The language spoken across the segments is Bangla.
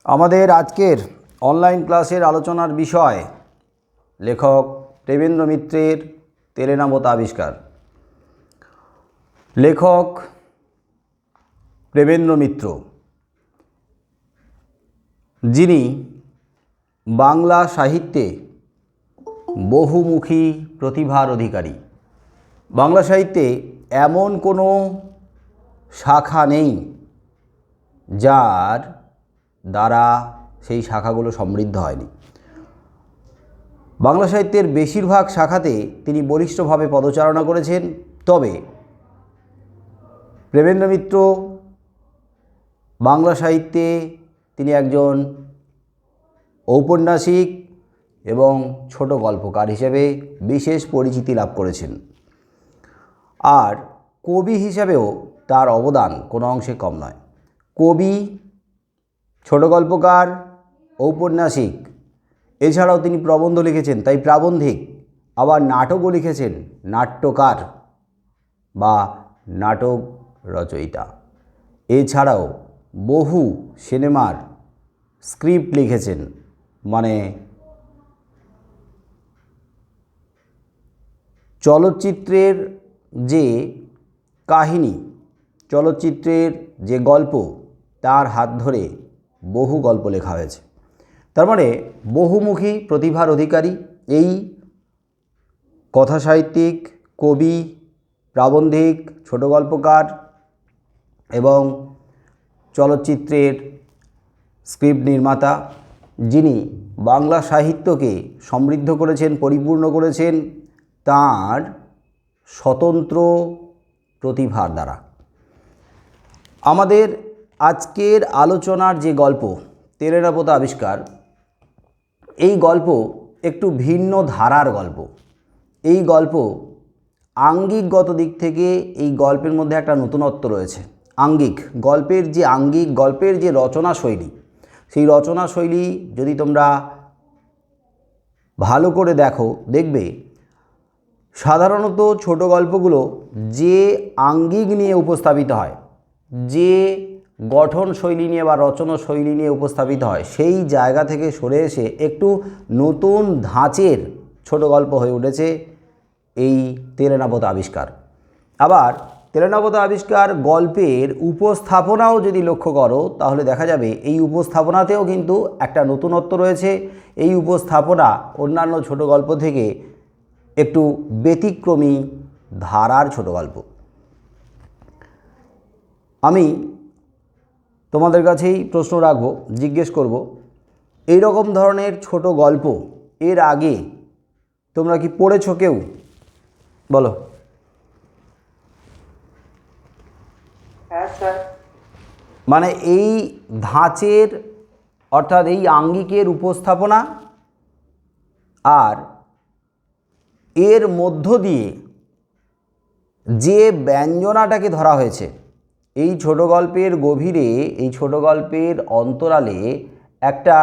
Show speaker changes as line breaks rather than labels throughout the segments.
আমাদের আজকের অনলাইন ক্লাসের আলোচনার বিষয় লেখক দেবেন্দ্র মিত্রের তেলেনামত আবিষ্কার। লেখক দেবেন্দ্র মিত্র, যিনি বাংলা সাহিত্যে বহুমুখী প্রতিভার অধিকারী। বাংলা সাহিত্যে এমন কোনো শাখা নেই যার দ্বারা সেই শাখাগুলো সমৃদ্ধ হয়নি। বাংলা সাহিত্যের বেশিরভাগ শাখাতে তিনি বলিষ্ঠভাবে পদচারণা করেছেন। তবে দেবেন্দ্র মিত্র বাংলা সাহিত্যে তিনি একজন ঔপন্যাসিক এবং ছোট গল্পকার হিসেবে বিশেষ পরিচিতি লাভ করেছেন। আর কবি হিসাবেও তার অবদান কোনো অংশে কম নয়। কবি, ছোট গল্পকার, ঔপন্যাসিক, এছাড়াও তিনি প্রবন্ধ লিখেছেন, তাই প্রাবন্ধিক। আবার নাটকও লিখেছেন, নাট্যকার বা নাটক রচয়িতা। এছাড়াও বহু সিনেমার স্ক্রিপ্ট লিখেছেন, মানে চলচ্চিত্রের যে কাহিনী, চলচ্চিত্রের যে গল্প, তার হাত ধরে বহু গল্প লেখা হয়েছে। তার মানে বহুমুখী প্রতিভার অধিকারী এই কথাসাহিত্যিক, কবি, প্রাবন্ধিক, ছোট গল্পকার এবং চলচ্চিত্রের স্ক্রিপ্ট নির্মাতা, যিনি বাংলা সাহিত্যকে সমৃদ্ধ করেছেন, পরিপূর্ণ করেছেন তাঁর স্বতন্ত্র প্রতিভার দ্বারা। আমাদের আজকের আলোচনার যে গল্প তেলেনাপত আবিষ্কার, এই গল্প একটু ভিন্ন ধারার গল্প। এই গল্প আঙ্গিকগত দিক থেকে এই গল্পের মধ্যে একটা নতুনত্ব রয়েছে। আঙ্গিক, গল্পের যে রচনা শৈলী, সেই রচনা শৈলী যদি তোমরা ভালো করে দেখবে সাধারণত ছোট গল্পগুলো যে আঙ্গিক নিয়ে উপস্থাপিত হয়, যে গঠন শৈলী নিয়ে বা রচনা শৈলী নিয়ে উপস্থাপিত হয়, সেই জায়গা থেকে সরে এসে একটু নতুন ধাঁচের ছোট গল্প হয়ে উঠেছে এই তেলেনাপত আবিষ্কার। আবার তেলেনাপত আবিষ্কার গল্পের উপস্থাপনাও যদি লক্ষ্য করো, তাহলে দেখা যাবে এই উপস্থাপনাতেও কিন্তু একটা নতুনত্ব রয়েছে। এই উপস্থাপনা অন্যান্য ছোট গল্প থেকে একটু ব্যতিক্রমী ধারার ছোট গল্প। আমি তোমাদের কাছেই প্রশ্ন রাখব, জিজ্ঞেস করব, এই রকম ধরনের ছোট গল্প এর আগে তোমরা কি পড়েছো কেউ? বলো।
হ্যাঁ স্যার।
মানে এই ধাঁচের অর্থাৎ এই আঙ্গিকের উপস্থাপনা আর এর মধ্য দিয়ে যে ব্যঞ্জনাটাকে ধরা হয়েছে, এই ছোট গল্পের গভীরে, এই ছোট গল্পের অন্তরালে একটা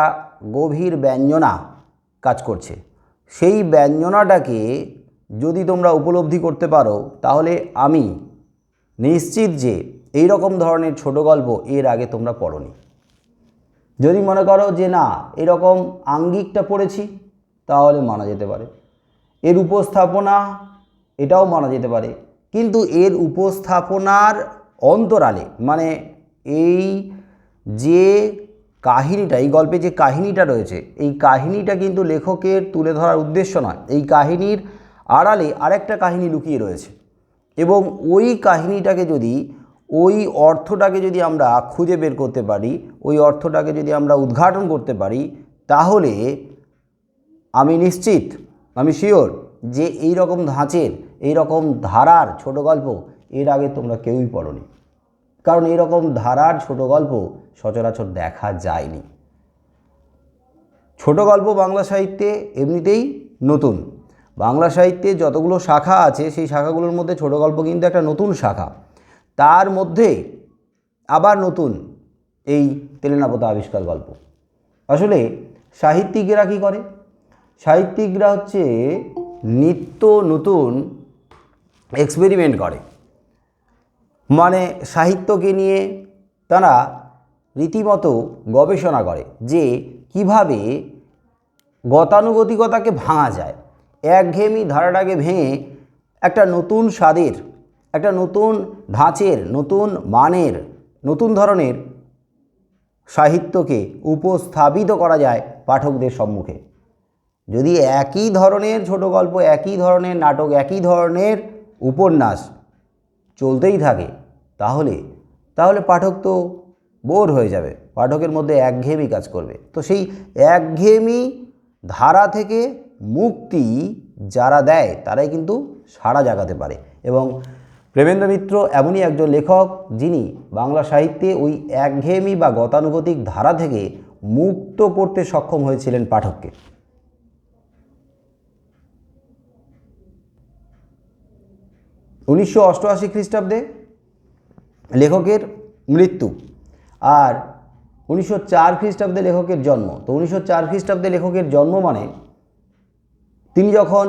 গভীর ব্যঞ্জনা কাজ করছে। সেই ব্যঞ্জনাটাকে যদি তোমরা উপলব্ধি করতে পারো, তাহলে আমি নিশ্চিত যে এই রকম ধরনের ছোট গল্প এর আগে তোমরা পড়োনি। যদি মনে করো যে না, এরকম আঙ্গিকটা পড়েছি, তাহলে মানা যেতে পারে। এর উপস্থাপনা, এটাও মানা যেতে পারে। কিন্তু এর উপস্থাপনার অন্তরালে, মানে এই যে কাহিনীটা, এই গল্পে যে কাহিনীটা রয়েছে, এই কাহিনীটা কিন্তু লেখকের তুলে ধরার উদ্দেশ্য নয়। এই কাহিনীর আড়ালে আরেকটা কাহিনী লুকিয়ে রয়েছে, এবং ওই কাহিনীটাকে যদি, ওই অর্থটাকে যদি আমরা খুঁজে বের করতে পারি, ওই অর্থটাকে যদি আমরা উদ্ঘাটন করতে পারি, তাহলে আমি নিশ্চিত, আমি শিওর যে এই রকম ধাঁচের, এই রকম ধারার ছোট গল্প এর আগে তোমরা কেউই পড়োনি। কারণ এই রকম ধারার ছোট গল্প সচরাচর দেখা যায়নি। ছোট গল্প বাংলা সাহিত্যে এমনিতেই নতুন। বাংলা সাহিত্যে যতগুলো শাখা আছে, সেই শাখাগুলোর মধ্যে ছোট গল্প কিন্তু একটা নতুন শাখা। তার মধ্যে আবার নতুন এই তেলেনাপত আবিষ্কার গল্প। আসলে সাহিত্যিকরা কী করে? সাহিত্যিকরা হচ্ছে নিত্য নতুন এক্সপেরিমেন্ট করে। মানে সাহিত্যকে নিয়ে তারা রীতিমতো গবেষণা করে যে কিভাবে গতানুগতিকতাকে ভাঙা যায়, একঘেয়েমি ধারাটাকে ভেঙে একটা নতুন স্বাদের, একটা নতুন ধাঁচের, নতুন মানের, নতুন ধরনের সাহিত্যকে উপস্থাপিত করা যায় পাঠকদের সম্মুখে। যদি একই ধরনের ছোট গল্প, একই ধরনের নাটক, একই ধরনের উপন্যাস চলতেই থাকে তাহলে পাঠক তো বোর হয়ে যাবে, পাঠকের মধ্যে একঘেয়েমি কাজ করবে। তো সেই একঘেয়েমি ধারা থেকে মুক্তি যারা দেয় তারাই কিন্তু সাড়া জাগাতে পারে। এবং প্রেমেন্দ্র মিত্র এমনই একজন লেখক যিনি বাংলা সাহিত্যে ওই একঘেয়েমি বা গতানুগতিক ধারা থেকে মুক্ত করতে সক্ষম হয়েছিলেন পাঠককে। 1988 খ্রিস্টাব্দে লেখকের মৃত্যু আর 1904 খ্রিস্টাব্দে লেখকের জন্ম। তো 1904 খ্রিস্টাব্দে লেখকের জন্ম মানে তিনি যখন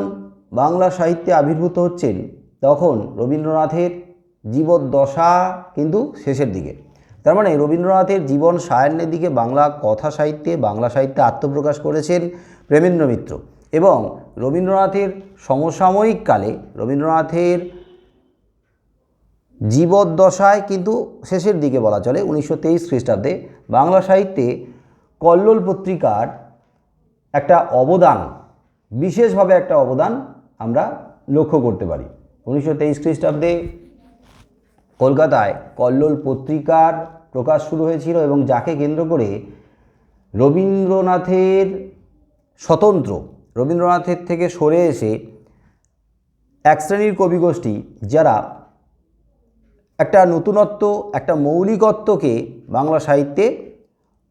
বাংলা সাহিত্যে আবির্ভূত হচ্ছেন তখন রবীন্দ্রনাথের জীবদ্দশা কিন্তু শেষের দিকে। তার মানে রবীন্দ্রনাথের জীবন সায়ান্নের দিকে বাংলা সাহিত্যে আত্মপ্রকাশ করেছেন প্রেমেন্দ্র মিত্র। এবং রবীন্দ্রনাথের সমসাময়িক কালে রবীন্দ্রনাথের জীবদ্দশায় কিন্তু শেষের দিকে বলা চলে 1923 খ্রিস্টাব্দে বাংলা সাহিত্যে কল্লোল পত্রিকার একটা অবদান, বিশেষভাবে একটা অবদান আমরা লক্ষ্য করতে পারি। 1923 খ্রিস্টাব্দে কলকাতায় কল্লোল পত্রিকার প্রকাশ শুরু হয়েছিল এবং যাকে কেন্দ্র করে রবীন্দ্রনাথের রবীন্দ্রনাথের থেকে সরে এসে এক শ্রেণীর কবিগোষ্ঠী যারা একটা নতুনত্ব, একটা মৌলিকত্বকে বাংলা সাহিত্যে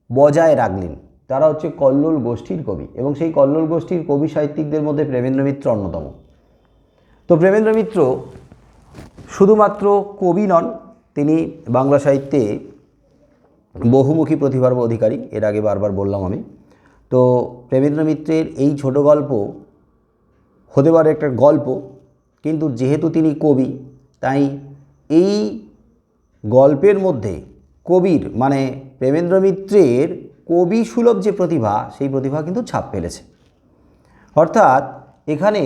বজায় রাখলেন, তারা হচ্ছে কল্লোল গোষ্ঠীর কবি। এবং সেই কল্লোল গোষ্ঠীর কবি সাহিত্যিকদের মধ্যে প্রেমেন্দ্র মিত্র অন্যতম। তো প্রেমেন্দ্র মিত্র শুধুমাত্র কবি নন, তিনি বাংলা সাহিত্যে বহুমুখী প্রতিভার অধিকারী, এর আগে বারবার বললাম আমি। তো প্রেমেন্দ্র মিত্রের এই ছোট গল্প হতে পারে একটা গল্প, কিন্তু যেহেতু তিনি কবি তাই এই গল্পের মধ্যে কবির মানে প্রেমেন্দ্র মিত্রের কবি সুলভ যে প্রতিভা, সেই প্রতিভা কিন্তু ছাপ ফেলেছে। অর্থাৎ এখানে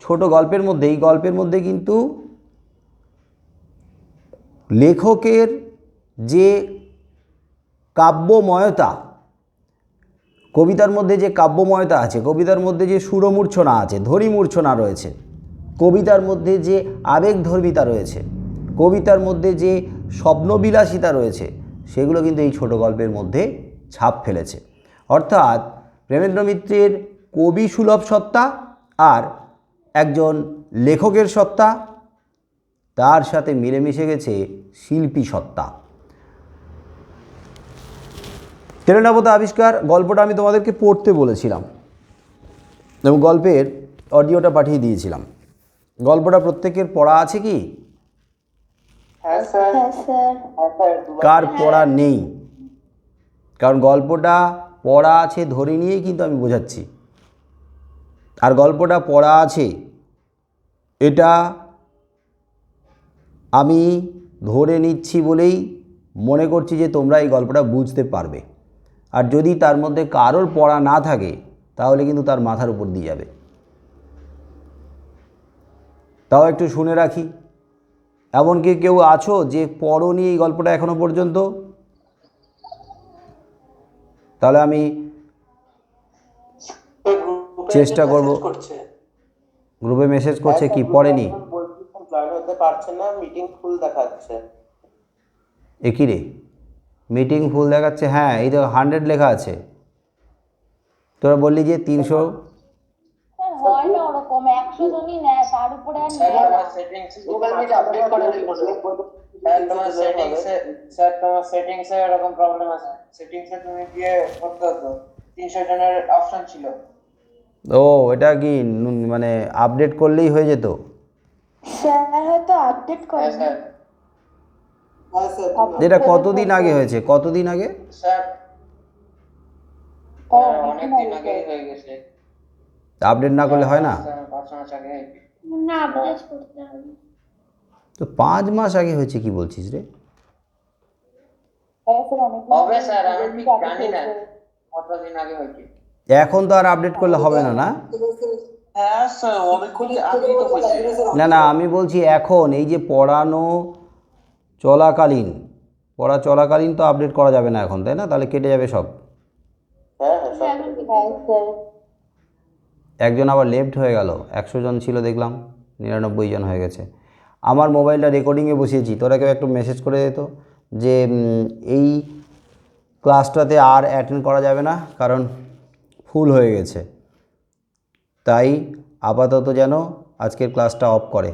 ছোট গল্পের মধ্যে, এই গল্পের মধ্যে কিন্তু লেখকের যে কাব্যময়তা, কবিতার মধ্যে যে কাব্যময়তা আছে, কবিতার মধ্যে যে সুরমূর্ছনা আছে, ধ্বনিমূর্ছনা রয়েছে, কবিতার মধ্যে যে আবেগধর্মিতা রয়েছে, কবিতার মধ্যে যে স্বপ্নবিলাসিতা রয়েছে, সেগুলো কিন্তু এই ছোট গল্পের মধ্যে ছাপ ফেলেছে। অর্থাৎ প্রেমেন্দ্র মিত্রের কবি সুলভ সত্তা আর একজন লেখকের সত্তা, তার সাথে মিলেমিশে গেছে শিল্পী সত্তা। তেলেনাবতা আবিষ্কার গল্পটা আমি তোমাদেরকে পড়তে বলেছিলাম এবং গল্পের অডিওটা পাঠিয়ে দিয়েছিলাম। গল্পটা প্রত্যেকের পড়া আছে কি?
হ্যাঁ স্যার।
কার পড়া নেই? কারণ গল্পটা পড়া আছে ধরে নিয়েই কিন্তু আমি বোঝাচ্ছি। আর গল্পটা পড়া আছে এটা আমি ধরে নিচ্ছি বলেই মনে করছি যে তোমরা এই গল্পটা বুঝতে পারবে। আর যদি তার মধ্যে কারোর পড়া না থাকে তাহলে কিন্তু তার মাথার উপর দিয়ে যাবে। তাও একটু শুনে রাখি। এমনকি কেউ আছো যে পড়োনি এই গল্পটা এখনো পর্যন্ত? তাহলে আমি চেষ্টা করব। গ্রুপে মেসেজ করছে কি পড়েনি?
জয়েন হতে পারছে না, মিটিং ফুল দেখাচ্ছে।
একই রে, মিটিং ফুল দেখাচ্ছে? হ্যাঁ, এই তো 100 লেখা আছে। তোরা বললি যে 300।
হয় না ওরকম, 100 জনই নেয়, তার উপরে আর নেয় না।
গুগল মিট আপডেট করে দিন। স্যার তোমার সেটিংসে এরকম প্রবলেম আছে। সেটিংসে তুমি গিয়ে করতে হতো, 300 জনের অপশন ছিল।
ও, এটা কি মানে আপডেট করলেই হয়ে যেত?
স্যার হয়তো আপডেট করে।
হ্যাঁ স্যার।
যেটা কতদিন আগে হয়েছে? কতদিন আগে?
স্যার অনেক দিন আগেই হয়ে গেছে।
আপডেট না করলে হয় না?
5 মাস আগে।
না, আপডেট করতে হবে।
তো 5 মাস আগে হয়েছে কি বলছিস রে?
হ্যাঁ স্যার অনেকদিন
হবে
আগে
স্যার, আমি ঠিক
আগে
জানি না
হয়েছে।
কতদিন আগে হয়েছে।
এখন তো আর আপডেট করলে হবে না, না?
হ্যাঁ স্যার, অনেকক্ষণ আগেই তো হয়েছে।
না না, আমি বলছি এখন এই যে পড়া চলাকালীন তো আপডেট করা যাবে না এখন, তাই না? তাহলে কেটে যাবে সব।
হ্যাঁ হ্যাঁ
হ্যাঁ স্যার।
একজন আবার লেফট হয়ে গেল, 100 জন ছিল দেখলাম 99 জন হয়ে গেছে। আমার মোবাইলটা রেকর্ডিংয়ে বসিয়েছি, তোরা কেউ একটু মেসেজ করে দিত যে এই ক্লাসটাতে আর অ্যাটেন্ড করা যাবে না, কারণ ফুল হয়ে গেছে। তাই আপাতত যেন আজকের ক্লাসটা অফ করে,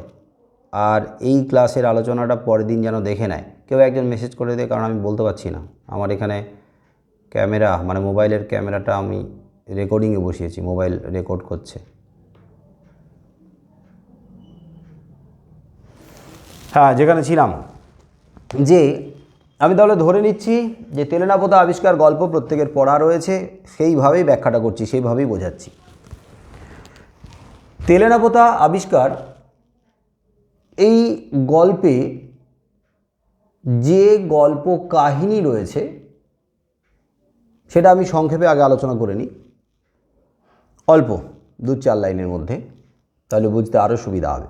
আর এই ক্লাসের আলোচনাটা পরের দিন যেন দেখে নেয়। কেউ একজন মেসেজ করে দেয়, কারণ আমি বলতে পারছি না। আমার এখানে ক্যামেরা, মানে মোবাইলের ক্যামেরাটা আমি রেকর্ডিংয়ে বসিয়েছি, মোবাইল রেকর্ড করছে। হ্যাঁ, যেখানে ছিলাম, যে আমি তাহলে ধরে নিচ্ছি যে তেলেনাপোতা আবিষ্কার গল্প প্রত্যেকের পড়া রয়েছে, সেইভাবেই ব্যাখ্যাটা করছি, সেইভাবেই বোঝাচ্ছি। তেলেনাপোতা আবিষ্কার এই গল্পে যে গল্প কাহিনী রয়েছে সেটা আমি সংক্ষেপে আগে আলোচনা করে নিই, অল্প 2-4 লাইনের মধ্যে, তাহলে বুঝতে আরও সুবিধা হবে।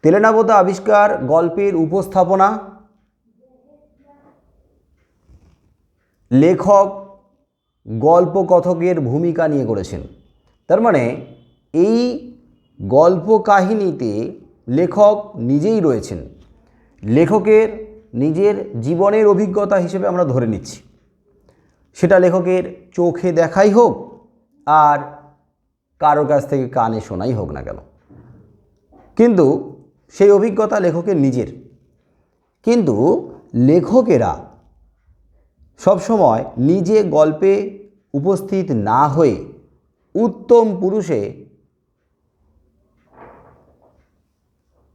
তেলেনাপোতা আবিষ্কার গল্পের উপস্থাপনা লেখক গল্পকথকের ভূমিকা নিয়ে করেছেন। তার মানে এই গল্প কাহিনীতে লেখক নিজেই রয়েছেন। লেখকের নিজের জীবনের অভিজ্ঞতা হিসেবে আমরা ধরে নিচ্ছি, সেটা লেখকের চোখে দেখাই হোক আর কারোর কাছ থেকে কানে শোনাই হোক না কেন, কিন্তু সেই অভিজ্ঞতা লেখকের নিজের। কিন্তু লেখকেরা সবসময় নিজে গল্পে উপস্থিত না হয়ে উত্তম পুরুষে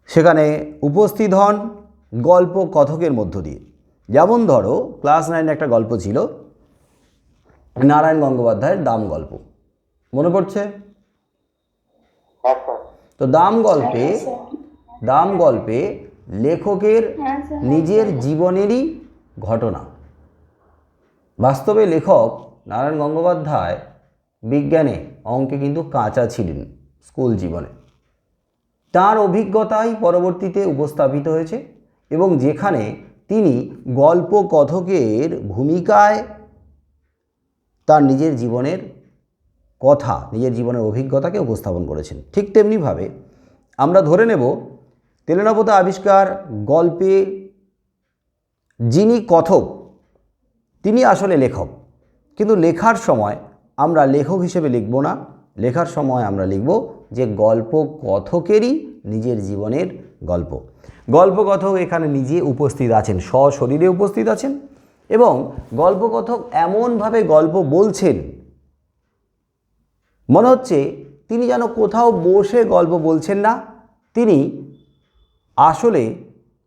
সেখানে উপস্থিত হন গল্প কথকের মধ্য দিয়ে। যেমন ধরো ক্লাস 9 একটা গল্প ছিল নারায়ণ গঙ্গোপাধ্যায়ের দাম গল্প, মনে পড়ছে তো? দাম গল্পে লেখকের নিজের জীবনেরই ঘটনা। বাস্তবে লেখক নারায়ণ গঙ্গোপাধ্যায় বিজ্ঞানে অঙ্কে কিন্তু কাঁচা ছিলেন স্কুল জীবনে। তার অভিজ্ঞতাই পরবর্তীতে উপস্থাপিত হয়েছে, এবং যেখানে তিনি গল্প কথকের ভূমিকায় তার নিজের জীবনের কথা, নিজের জীবনের অভিজ্ঞতাকে উপস্থাপন করেছেন। ঠিক তেমনিভাবে আমরা ধরে নেব তেলেনাপোতা আবিষ্কার গল্পে যিনি কথক তিনি আসলে লেখক, কিন্তু লেখার সময় আমরা লেখক হিসেবে লিখব না, লেখার সময় আমরা লিখব যে গল্প কথকেরই নিজের জীবনের গল্প। গল্পকথক এখানে নিজে উপস্থিত আছেন, সশরীরে উপস্থিত আছেন, এবং গল্পকথক এমনভাবে গল্প বলছেন মনে হচ্ছে তিনি যেন কোথাও বসে গল্প বলছেন না, তিনি আসলে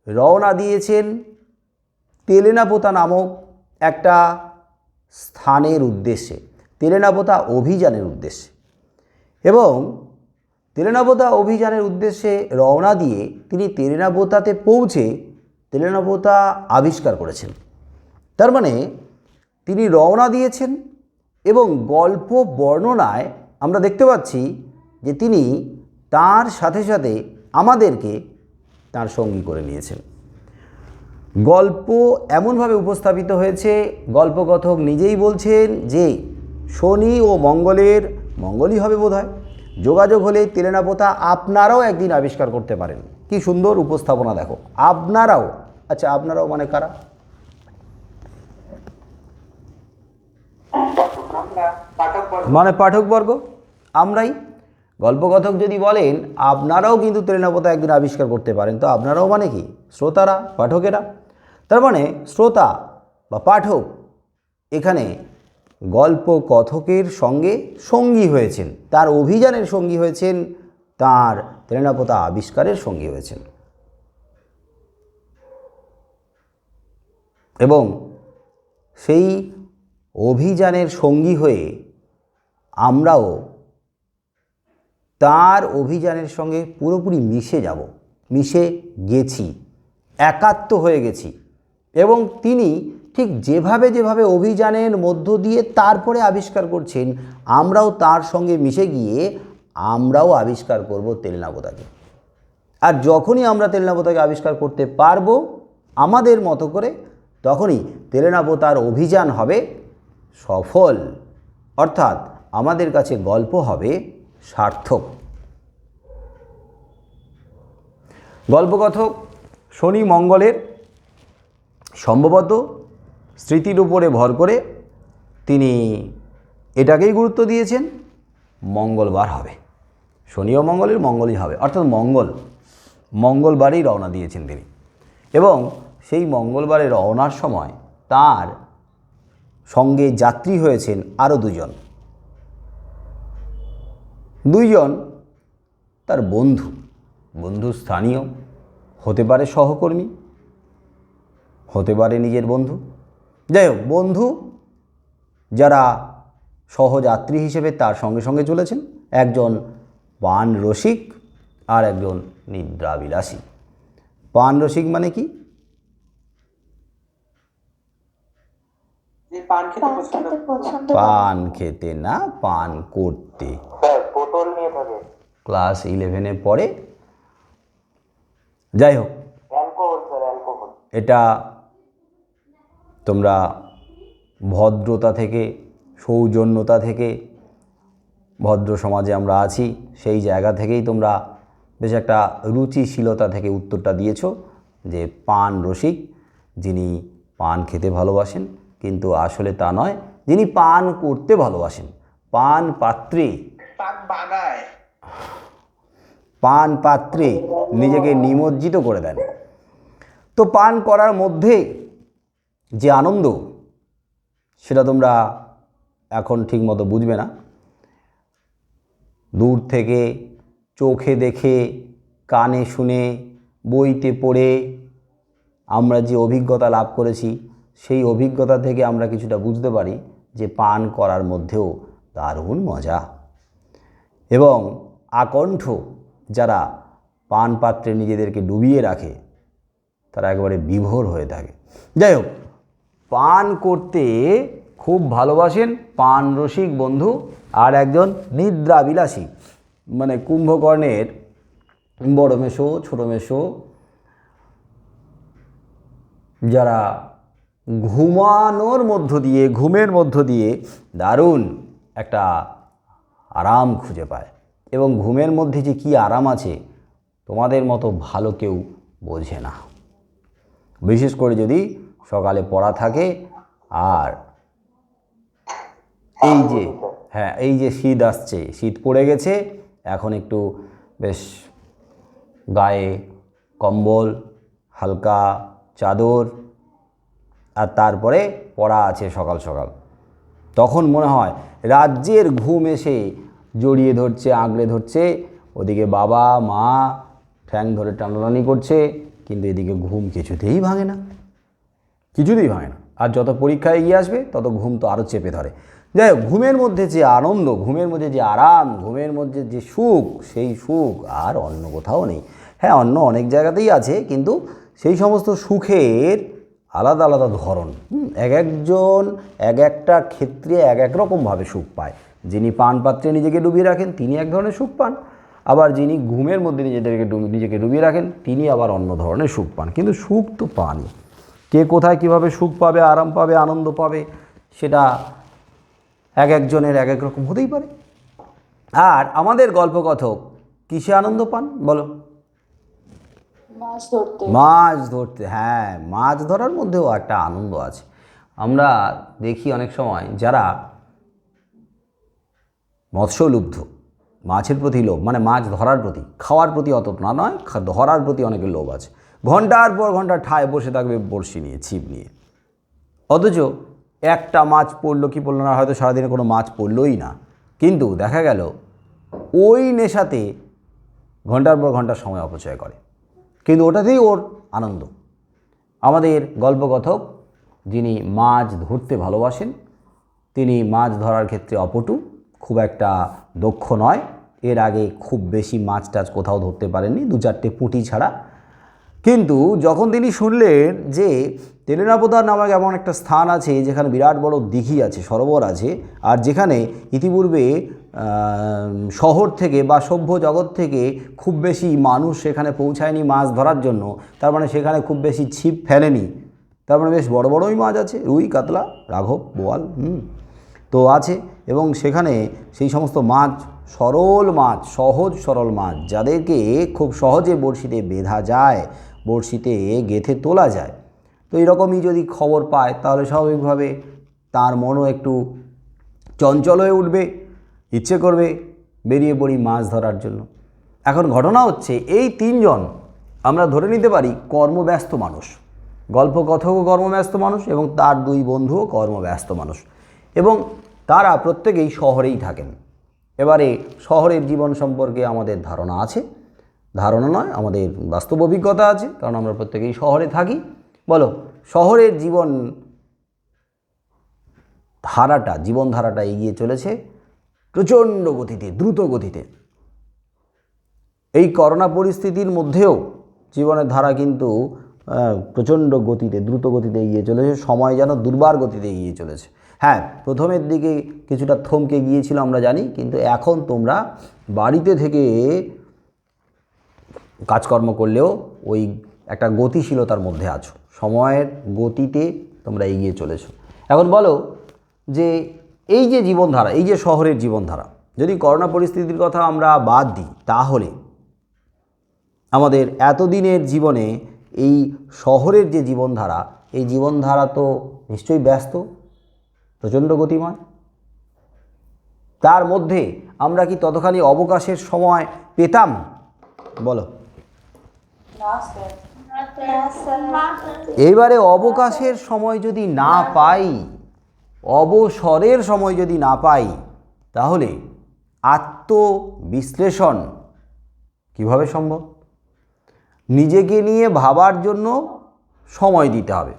রওনা দিয়েছেন তেলেনাপোতা নামক একটা স্থানের উদ্দেশ্যে, তেলেনাপোতা অভিযানের উদ্দেশ্যে। এবং তেলেনাপোতা অভিযানের উদ্দেশ্যে রওনা দিয়ে তিনি তেলেনাপোতাতে পৌঁছে তেলেনাপোতা আবিষ্কার করেছেন। তার মানে তিনি রওনা দিয়েছেন, এবং গল্প বর্ণনায় আমরা দেখতে পাচ্ছি যে তিনি তার সাথে সাথে আমাদেরকে তার সঙ্গী করে নিয়েছেন। গল্প এমনভাবে উপস্থাপিত হয়েছে, গল্পকথক নিজেই বলছেন যে শনি ও মঙ্গলই হবে বোধহয়, যোগাযোগ হলে তেলেনাপোতা আপনারাও একদিন আবিষ্কার করতে পারেন। কি সুন্দর উপস্থাপনা দেখো, আপনারাও। আচ্ছা, আপনারাও মানে কারা? মানে পাঠকবর্গ, আমরাই। গল্পকথক যদি বলেন আপনারাও কিন্তু তেলেনাপোতা একদিন আবিষ্কার করতে পারেন, তো আপনারাও মানে কি? শ্রোতারা, পাঠকেরা। তার মানে শ্রোতা বা পাঠক এখানে গল্প কথকের সঙ্গে সঙ্গী হয়েছেন, তার অভিযানের সঙ্গী হয়েছেন, তার তেলেনাপোতা আবিষ্কারের সঙ্গী হয়েছেন। এবং সেই অভিযানের সঙ্গী হয়ে আমরাও তার অভিযানের সঙ্গে পুরোপুরি মিশে গেছি, একাত্ম হয়ে গেছি, এবং তিনি ঠিক যেভাবে যেভাবে অভিযানের মধ্য দিয়ে তারপরে আবিষ্কার করছেন, আমরাও তার সঙ্গে মিশে গিয়ে আমরাও আবিষ্কার করব তেলনাপোতাকে। আর যখনই আমরা তেলনাপোতাকে আবিষ্কার করতে পারবো আমাদের মতো করে, তখনই তেলনাপোতার অভিযান হবে সফল, অর্থাৎ আমাদের কাছে গল্প হবে সার্থক। গল্পকথক শনি মঙ্গলের সম্ভবত স্মৃতির উপরে ভর করে তিনি এটাকেই গুরুত্ব দিয়েছেন মঙ্গলবার হবে, শনি ও মঙ্গলের মঙ্গলই হবে, অর্থাৎ মঙ্গলবারেই রওনা দিয়েছেন তিনি। এবং সেই মঙ্গলবারে রওনার সময় তার সঙ্গে যাত্রী হয়েছেন আরও দুইজন তার বন্ধু স্থানীয়, হতে পারে সহকর্মী, হতে পারে নিজের বন্ধু, যাই হোক বন্ধু যারা সহযাত্রী হিসেবে তার সঙ্গে সঙ্গে চলেছেন, একজন পান রসিক আর একজন নিদ্রাবিলাসী। পান রসিক মানে কি?
পান খেতে পছন্দ
পান খেতে না, পান করতে।
বোতল নিয়ে থাকে,
ক্লাস 11-এ পড়ে। যাই হোক,
অ্যালকোহল।
এটা তোমরা ভদ্রতা থেকে, সৌজন্যতা থেকে, ভদ্র সমাজে আমরা আছি সেই জায়গা থেকেই তোমরা বেশ একটা রুচিশীলতা থেকে উত্তরটা দিয়েছো যে পান রসিক, যিনি পান খেতে ভালোবাসেন, কিন্তু আসলে তা নয়, যিনি পান করতে ভালোবাসেন। পান পাত্রে নিজেকে নিমজ্জিত করে দেন। তো পান করার মধ্যে যে আনন্দ, সেটা তোমরা এখন ঠিকমতো বুঝবে না। দূর থেকে চোখে দেখে, কানে শুনে, বইতে পড়ে আমরা যে অভিজ্ঞতা লাভ করেছি, সেই অভিজ্ঞতা থেকে আমরা কিছুটা বুঝতে পারি যে পান করার মধ্যেও দারুণ মজা। এবং আকণ্ঠ যারা পান পাত্রে নিজেদেরকে ডুবিয়ে রাখে, তারা একেবারে বিভোর হয়ে থাকে। যাই হোক, পান করতে খুব ভালোবাসেন পান রসিক বন্ধু আর একজন নিদ্রাবিলাসী, মানে কুম্ভকর্ণের বড় মেশো, ছোট মেশো, যারা ঘুমের মধ্য দিয়ে দারুণ একটা আরাম খুঁজে পায়। এবং ঘুমের মধ্যে যে কি আরাম আছে তোমাদের মতো ভালো কেউ বোঝে না, বিশেষ করে যদি সকালে পড়া থাকে। আর এই যে শীত আসছে, শীত পড়ে গেছে, এখন একটু বেশ গায়ে কম্বল, হালকা চাদর, আর তারপরে পড়া আছে সকাল সকাল, তখন মনে হয় রাজ্যের ঘুম এসে জড়িয়ে ধরছে, আঁকড়ে ধরছে। ওদিকে বাবা মা ঠ্যাং ধরে টানাটানি করছে, কিন্তু এদিকে ঘুম কিছুতেই ভাঙে না। আর যত পরীক্ষা এগিয়ে আসবে তত ঘুম তো আরও চেপে ধরে। যাই হোক, ঘুমের মধ্যে যে আনন্দ, ঘুমের মধ্যে যে আরাম, ঘুমের মধ্যে যে সুখ, সেই সুখ আর অন্য কোথাও নেই। হ্যাঁ, অন্য অনেক জায়গাতেই আছে, কিন্তু সেই সমস্ত সুখের আলাদা আলাদা ধরন। এক একজন এক একটা ক্ষেত্রে এক এক রকমভাবে সুখ পায়। যিনি পান পাত্রে নিজেকে ডুবিয়ে রাখেন তিনি এক ধরনের সুখ পান, আবার যিনি ঘুমের মধ্যে নিজেকে ডুবিয়ে রাখেন তিনি আবার অন্য ধরনের সুখ পান। কিন্তু সুখ তো পানই। কে কোথায় কীভাবে সুখ পাবে, আরাম পাবে, আনন্দ পাবে, সেটা এক একজনের এক এক রকম হতেই পারে। আর আমাদের গল্পকথক কিসে আনন্দ পান বলো? মাছ ধরতে। হ্যাঁ, মাছ ধরার মধ্যেও একটা আনন্দ আছে। আমরা দেখি অনেক সময় যারা মৎস্যলুব্ধ, মাছের প্রতি লোভ, মানে মাছ ধরার প্রতি, খাওয়ার প্রতি অত না নয়, ধরার প্রতি অনেকের লোভ আছে। ঘন্টার পর ঘন্টা ঠায় বসে থাকবে বড়শি নিয়ে, ছিপ নিয়ে, অথচ একটা মাছ পড়লো কি পড়লো না, হয়তো সারাদিনে কোনো মাছ পড়লোই না, কিন্তু দেখা গেল ওই নেশাতে ঘন্টার পর ঘন্টা সময় অপচয় করে, কিন্তু ওটাতেই ওর আনন্দ। আমাদের গল্পকথক যিনি মাছ ধরতে ভালোবাসেন, তিনি মাছ ধরার ক্ষেত্রে অপটু, খুব একটা দক্ষ নয়। এর আগে খুব বেশি মাছ টাছ কোথাও ধরতে পারেননি, 2-4টে পুঁটি ছাড়া। কিন্তু যখন তিনি শুনলেন যে তেলেনাপোতা নামক এমন একটা স্থান আছে যেখানে বিরাট বড় দিঘি আছে, সরোবর আছে, আর যেখানে ইতিপূর্বে শহর থেকে বা সভ্য জগৎ থেকে খুব বেশি মানুষ সেখানে পৌঁছায়নি মাছ ধরার জন্য, তার মানে সেখানে খুব বেশি ছিপ ফেলেনি, তার মানে বেশ বড় বড়ই মাছ আছে, রুই, কাতলা, রাঘব, বোয়াল তো আছে, এবং সেখানে সেই সমস্ত মাছ সরল মাছ, সহজ সরল মাছ, যাদেরকে খুব সহজে বড়শিতে বেঁধা যায়, বড়শিতে গেঁথে তোলা যায়। তো এরকমই যদি খবর পায় তাহলে স্বাভাবিকভাবে তার মনও একটু চঞ্চল হয়ে উঠবে, ইচ্ছে করবে বেরিয়ে পড়ি মাছ ধরার জন্য। এখন ঘটনা হচ্ছে এই তিনজন আমরা ধরে নিতে পারি কর্মব্যস্ত মানুষ, গল্পকথকও কর্মব্যস্ত মানুষ এবং তার দুই বন্ধুও কর্মব্যস্ত মানুষ, এবং তারা প্রত্যেকেই শহরেই থাকেন। এবারে শহরের জীবন সম্পর্কে আমাদের ধারণা আছে, ধারণা নয়, আমাদের বাস্তব অভিজ্ঞতা আছে, কারণ আমরা প্রত্যেকেই শহরে থাকি। বলো, শহরের জীবনধারাটা এগিয়ে চলেছে প্রচণ্ড গতিতে, দ্রুত গতিতে। এই করোনা পরিস্থিতির মধ্যেও জীবনের ধারা কিন্তু প্রচণ্ড গতিতে, দ্রুত গতিতে এগিয়ে চলেছে, সময় যেন দুর্বার গতিতে এগিয়ে চলেছে। হ্যাঁ, প্রথমের দিকে কিছুটা থমকে গিয়েছিল আমরা জানি, কিন্তু এখন তোমরা বাড়িতে থেকে কাজকর্ম করলেও ওই একটা গতিশীলতার মধ্যে আছো, সময়ের গতিতে তোমরা এগিয়ে চলেছো। এখন বলো যে এই যে জীবনধারা, এই যে শহরের জীবনধারা, যদি করোনা পরিস্থিতির কথা আমরা বাদ দিই, তাহলে আমাদের এতদিনের জীবনে এই শহরের যে জীবনধারা, এই জীবনধারা তো নিশ্চয়ই ব্যস্ত, প্রচণ্ড গতিমান। তার মধ্যে আমরা কি ততখানি অবকাশের সময় পেতাম? বলো। এইবারে অবকাশের সময় যদি না পাই, অবসরের সময় যদি না পাই, তাহলে আত্মবিশ্লেষণ কিভাবে সম্ভব? নিজেকে নিয়ে ভাবার জন্য সময় দিতে হবে,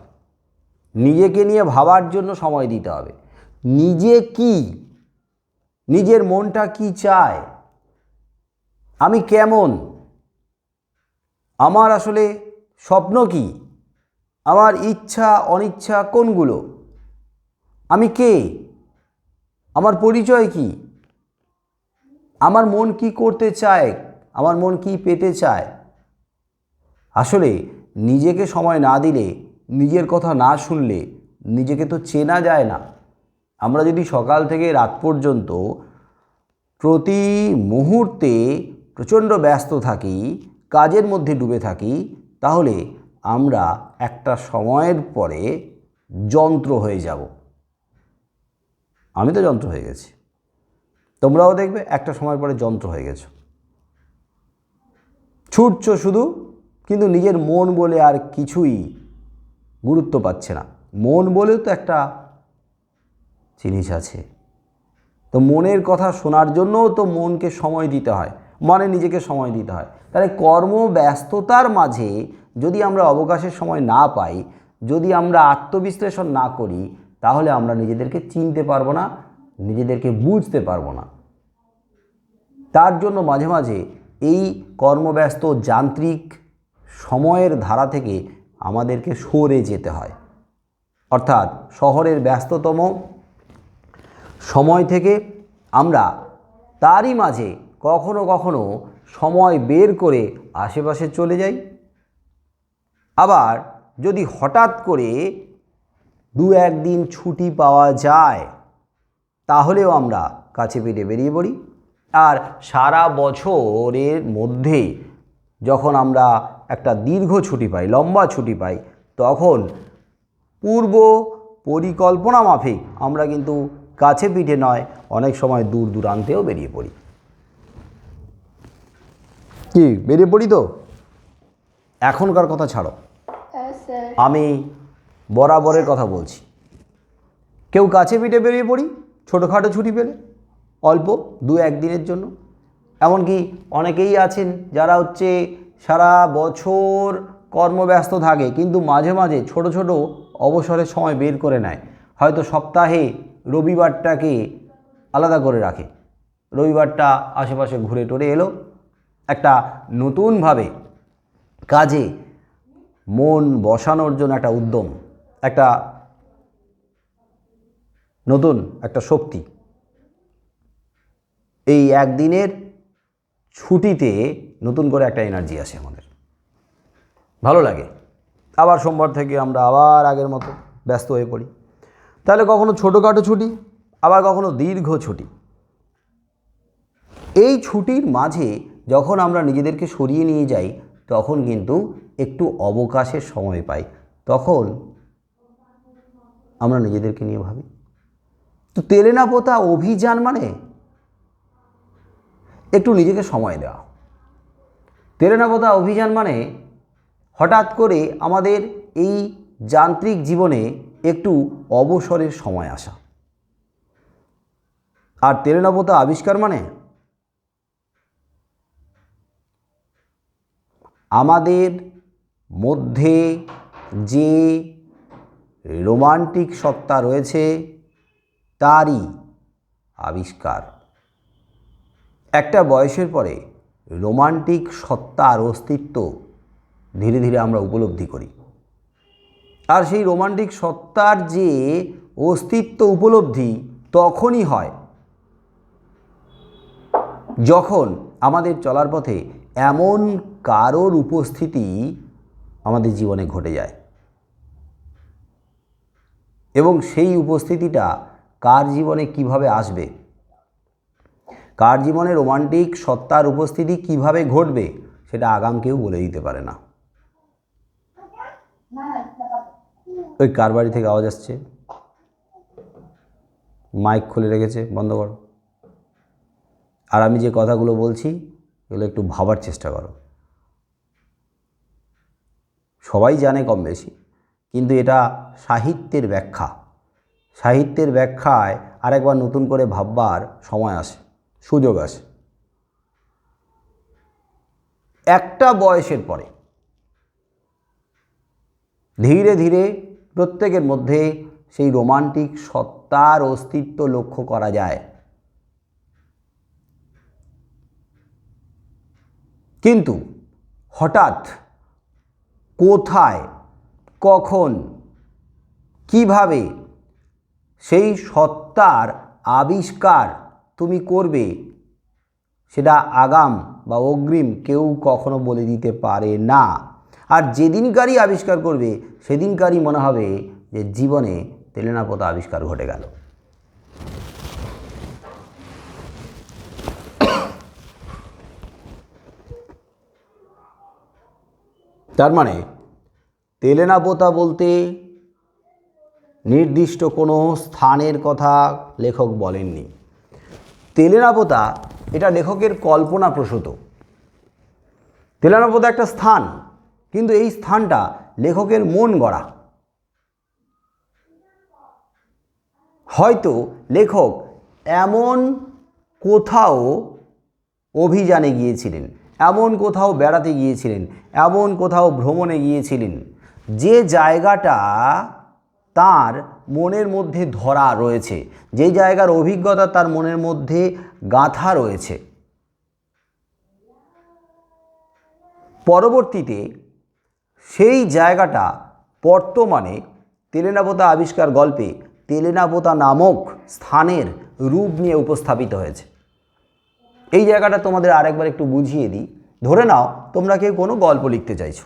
নিজেকে নিয়ে ভাবার জন্য সময় দিতে হবে। নিজে কি, নিজের মনটা কি চায়, আমি কেমন, আমার আসলে স্বপ্ন কি, আমার ইচ্ছা অনিচ্ছা কোনগুলো, আমি কে, আমার পরিচয় কি, আমার মন কি করতে চায়, আমার মন কি পেতে চায়। আসলে নিজেকে সময় না দিলে, নিজের কথা না শুনলে নিজেকে তো চেনা যায় না। আমরা যদি সকাল থেকে রাত পর্যন্ত প্রতি মুহূর্তে প্রচণ্ড ব্যস্ত থাকি, কাজের মধ্যে ডুবে থাকি, তাহলে আমরা একটা সময়ের পরে যন্ত্র হয়ে যাব। আমি তো যন্ত্র হয়ে গেছি, তোমরাও দেখবে একটা সময়ের পরে যন্ত্র হয়ে গেছো, ছুটছো শুধু, কিন্তু নিজের মন বলে আর কিছুই গুরুত্ব পাচ্ছে না। মন বলেও তো একটা জিনিস আছে, তো মনের কথা শোনার জন্যও তো মনকে সময় দিতে হয়, মানে নিজেকে সময় দিতে হয়। তাহলে কর্মব্যস্ততার মাঝে যদি আমরা অবকাশের সময় না পাই, যদি আমরা আত্মবিশ্লেষণ না করি, তাহলে আমরা নিজেদেরকে চিনতে পারবো না, নিজেদেরকে বুঝতে পারবো না। তার জন্য মাঝে মাঝে এই কর্মব্যস্ত যান্ত্রিক সময়ের ধারা থেকে আমাদেরকে সরে যেতে হয়, অর্থাৎ শহরের ব্যস্ততম সময় থেকে আমরা তারই মাঝে কখনো কখনো সময় বের করে আশেপাশে চলে যাই। আবার যদি হঠাৎ করে দু একদিন ছুটি পাওয়া যায়, তাহলেও আমরা কাছে পিঠে বেরিয়ে পড়ি। আর সারা বছরের মধ্যে যখন আমরা একটা দীর্ঘ ছুটি পাই, লম্বা ছুটি পাই, তখন পূর্ব পরিকল্পনা মাফিক আমরা কিন্তু কাছে পিঠে নয়, অনেক সময় দূর দূরান্তেও বেরিয়ে পড়ি। কি বেরিয়ে পড়ি তো? এখনকার কথা ছাড়ো, আমি বরাবরের কথা বলছি। কেউ কাছে পিঠে বেরিয়ে পড়ি ছোটোখাটো ছুটি পেলে, অল্প দু একদিনের জন্য। এমনকি অনেকেই আছেন যারা সারা বছর কর্মব্যস্ত থাকে, কিন্তু মাঝে মাঝে ছোট ছোট অবসরের সময় বের করে নেয়। হয়তো সপ্তাহে রবিবারটাকে আলাদা করে রাখে, রবিবারটা আশেপাশে ঘুরে টুরে এলো, একটা নতুনভাবে কাজে মন বসানোর জন্য একটা উদ্যম, একটা নতুন একটা শক্তি। এই একদিনের ছুটিতে নতুন করে একটা এনার্জি আসে আমাদের, ভালো লাগে। আবার সোমবার থেকে আমরা আবার আগের মতো ব্যস্ত হয়ে পড়ি। তাহলে কখনো ছোটোখাটো ছুটি, আবার কখনো দীর্ঘ ছুটি। এই ছুটির মাঝে যখন আমরা নিজেদেরকে সরিয়ে নিয়ে যাই, তখন কিন্তু একটু অবকাশের সময় পাই। তখন আমরা নিজেদেরকে নিয়ে ভাবি। তো তেলে না পোতা অভিযান মানে একটু নিজেকে সময় দেওয়া। তেলে না পোতা অভিযান মানে হঠাৎ করে আমাদের এই যান্ত্রিক জীবনে একটু অবসরের সময় আসা। আর তেলে না পোতা আবিষ্কার মানে আমাদের মধ্যে যে রোমান্টিক সত্তা রয়েছে তারই আবিষ্কার। একটা বয়সের পরে রোমান্টিক সত্তার অস্তিত্ব ধীরে ধীরে আমরা উপলব্ধি করি। আর সেই রোমান্টিক সত্তার যে অস্তিত্ব উপলব্ধি তখনই হয় যখন আমাদের চলার পথে এমন কারোর উপস্থিতি আমাদের জীবনে ঘটে যায়, এবং সেই উপস্থিতিটা কার জীবনে কিভাবে আসবে, কার জীবনে রোমান্টিক সত্তার উপস্থিতি কিভাবে ঘটবে, সেটা আগাম কেউ বলে দিতে পারে না। ওই কার বাড়ি থেকে আওয়াজ আসছে? মাইক খুলে রেখেছে, বন্ধ করো। আর আমি যে কথাগুলো বলছি এগুলো একটু ভাবার চেষ্টা করো। সবাই জানে কম বেশি, কিন্তু এটা সাহিত্যের ব্যাখ্যা। সাহিত্যের ব্যাখ্যায় আরেকবার নতুন করে ভাববার সময় আসে, সুযোগ আসে। একটা বয়সের পরে ধীরে ধীরে প্রত্যেকের মধ্যে সেই রোমান্টিক সত্তার অস্তিত্ব লক্ষ্য করা যায়। কিন্তু হঠাৎ কোথায়, কখন, কিভাবে সেই সত্তার আবিষ্কার তুমি করবে, সেটা আগাম বা অগ্রিম কেউ কখনো বলে দিতে পারে না। আর যেদিনকারই আবিষ্কার করবে সেদিনকারই মনে হবে যে জীবনে তেলে না পোতা আবিষ্কার ঘটে গেল। তার মানে তেলে না পোতা বলতে নির্দিষ্ট কোনো স্থানের কথা লেখক বলেননি। তেলে না পোতা এটা লেখকের কল্পনাপ্রসূত। তেলে না পোতা একটা স্থান, কিন্তু এই স্থানটা লেখকের মন গড়া। হয়তো লেখক এমন কোথাও অভিযানে গিয়েছিলেন, এমন কোথাও বেড়াতে গিয়েছিলেন, এমন কোথাও ভ্রমণে গিয়েছিলেন যে জায়গাটা তার মনের মধ্যে ধরা রয়েছে, যে জায়গার অভিজ্ঞতা তার মনের মধ্যে গাঁথা রয়েছে। পরবর্তীতে সেই জায়গাটা বর্তমানে তেলে না পোতা আবিষ্কার গল্পে তেলে না পোতা নামক স্থানের রূপ নিয়ে উপস্থাপিত হয়েছে। এই জায়গাটা তোমাদের আরেকবার একটু বুঝিয়ে দিই। ধরে নাও তোমরা কেউ কোনো গল্প লিখতে চাইছো।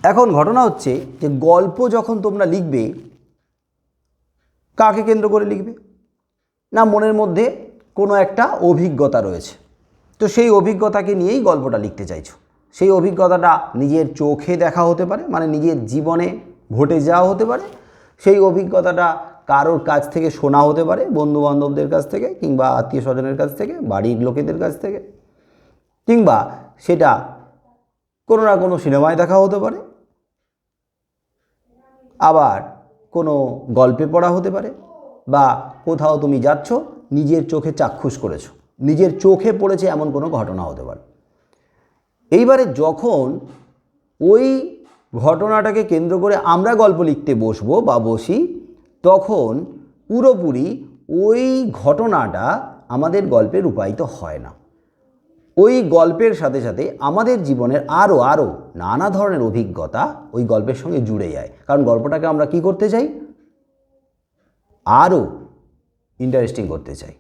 এখন ঘটনা হচ্ছে যে গল্প যখন তোমরা লিখবে, কাকে কেন্দ্র করে লিখবে? না, মনের মধ্যে কোনো একটা অভিজ্ঞতা রয়েছে, তো সেই অভিজ্ঞতাকে নিয়েই গল্পটা লিখতে চাইছো। সেই অভিজ্ঞতাটা নিজের চোখে দেখা হতে পারে, মানে নিজের জীবনে ঘটে যাওয়া হতে পারে। সেই অভিজ্ঞতাটা কারোর কাছ থেকে শোনা হতে পারে, বন্ধুবান্ধবদের কাছ থেকে, কিংবা আত্মীয় স্বজনের কাছ থেকে, বাড়ির লোকেদের কাছ থেকে, কিংবা সেটা কোনো না কোনো সিনেমায় দেখা হতে পারে, আবার কোনো গল্পে পড়া হতে পারে, বা কোথাও তুমি যাচ্ছ নিজের চোখে চাক্ষুষ করেছো, নিজের চোখে পড়েছে এমন কোনো ঘটনা হতে পারে। এইবারে যখন ওই ঘটনাটাকে কেন্দ্র করে আমরা গল্প লিখতে বসবো বা বসি, তখন পুরোপুরি ওই ঘটনাটা আমাদের গল্পে রূপায়িত হয় না। ওই গল্পের সাথে সাথে আমাদের জীবনের আরও নানা ধরনের অভিজ্ঞতা ওই গল্পের সঙ্গে জুড়ে যায়, কারণ গল্পটাকে আমরা কি করতে চাই, আরও ইন্টারেস্টিং করতে চাই।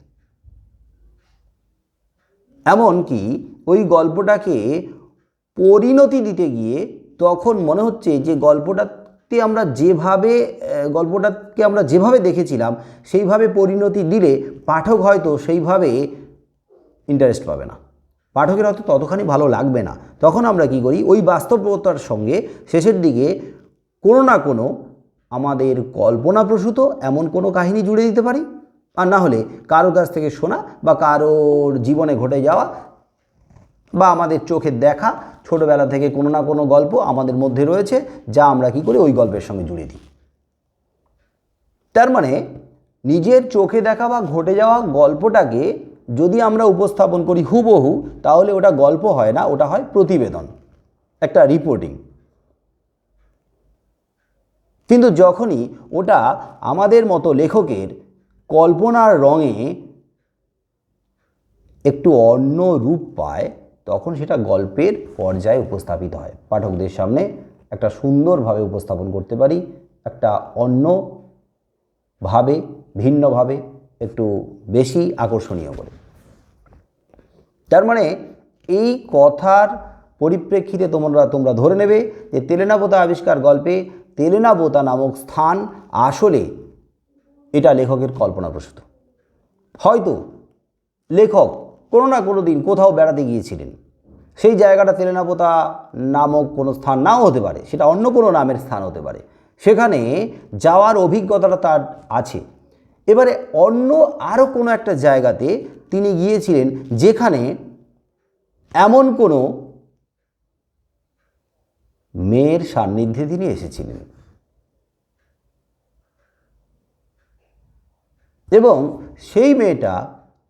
এমনকি ওই গল্পটাকে পরিণতি দিতে গিয়ে তখন মনে হচ্ছে যে গল্পটাকে আমরা যেভাবে দেখেছিলাম সেইভাবে পরিণতি দিলে পাঠক হয়তো সেইভাবে ইন্টারেস্ট পাবে না, পাঠকের হয়তো ততখানি ভালো লাগবে না। তখন আমরা কি করি, ওই বাস্তবতার সঙ্গে শেষের দিকে কোনো না কোনো আমাদের কল্পনাপ্রসূত এমন কোনো কাহিনী জুড়ে দিতে পারি, আর না হলে কারোর কাছ থেকে শোনা বা কারোর জীবনে ঘটে যাওয়া বা আমাদের চোখে দেখা ছোটোবেলা থেকে কোনো না কোনো গল্প আমাদের মধ্যে রয়েছে, যা আমরা কি করি ওই গল্পের সঙ্গে জুড়ে দিই। তার মানে নিজের চোখে দেখা বা ঘটে যাওয়া গল্পটাকে যদি আমরা উপস্থাপন করি হুবহু, তাহলে ওটা গল্প হয় না, ওটা হয় প্রতিবেদন, একটা রিপোর্টিং। কিন্তু যখনই ওটা আমাদের মতো লেখকের কল্পনার রঙে একটু অন্য রূপ পায়, তখন সেটা গল্পের পর্যায়ে উপস্থাপিত হয়, পাঠকদের সামনে একটা সুন্দরভাবে উপস্থাপন করতে পারি, একটা অন্যভাবে, ভিন্নভাবে, একটু বেশি আকর্ষণীয় করে। তার মানে এই কথার পরিপ্রেক্ষিতে তোমরা ধরে নেবে যে তেলেনাপোতা আবিষ্কার গল্পে তেলেনাপোতা নামক স্থান আসলে এটা লেখকের কল্পনাপ্রসূত। হয়তো লেখক কোনো না কোনো দিন কোথাও বেড়াতে গিয়েছিলেন, সেই জায়গাটা তেলেনাপোতা নামক কোনো স্থান নাও হতে পারে, সেটা অন্য কোনো নামের স্থান হতে পারে, সেখানে যাওয়ার অভিজ্ঞতাটা তার আছে। এবারে অন্য আরও কোনো একটা জায়গাতে তিনি গিয়েছিলেন যেখানে এমন কোনো মেয়ের সান্নিধ্যে তিনি এসেছিলেন এবং সেই মেয়েটা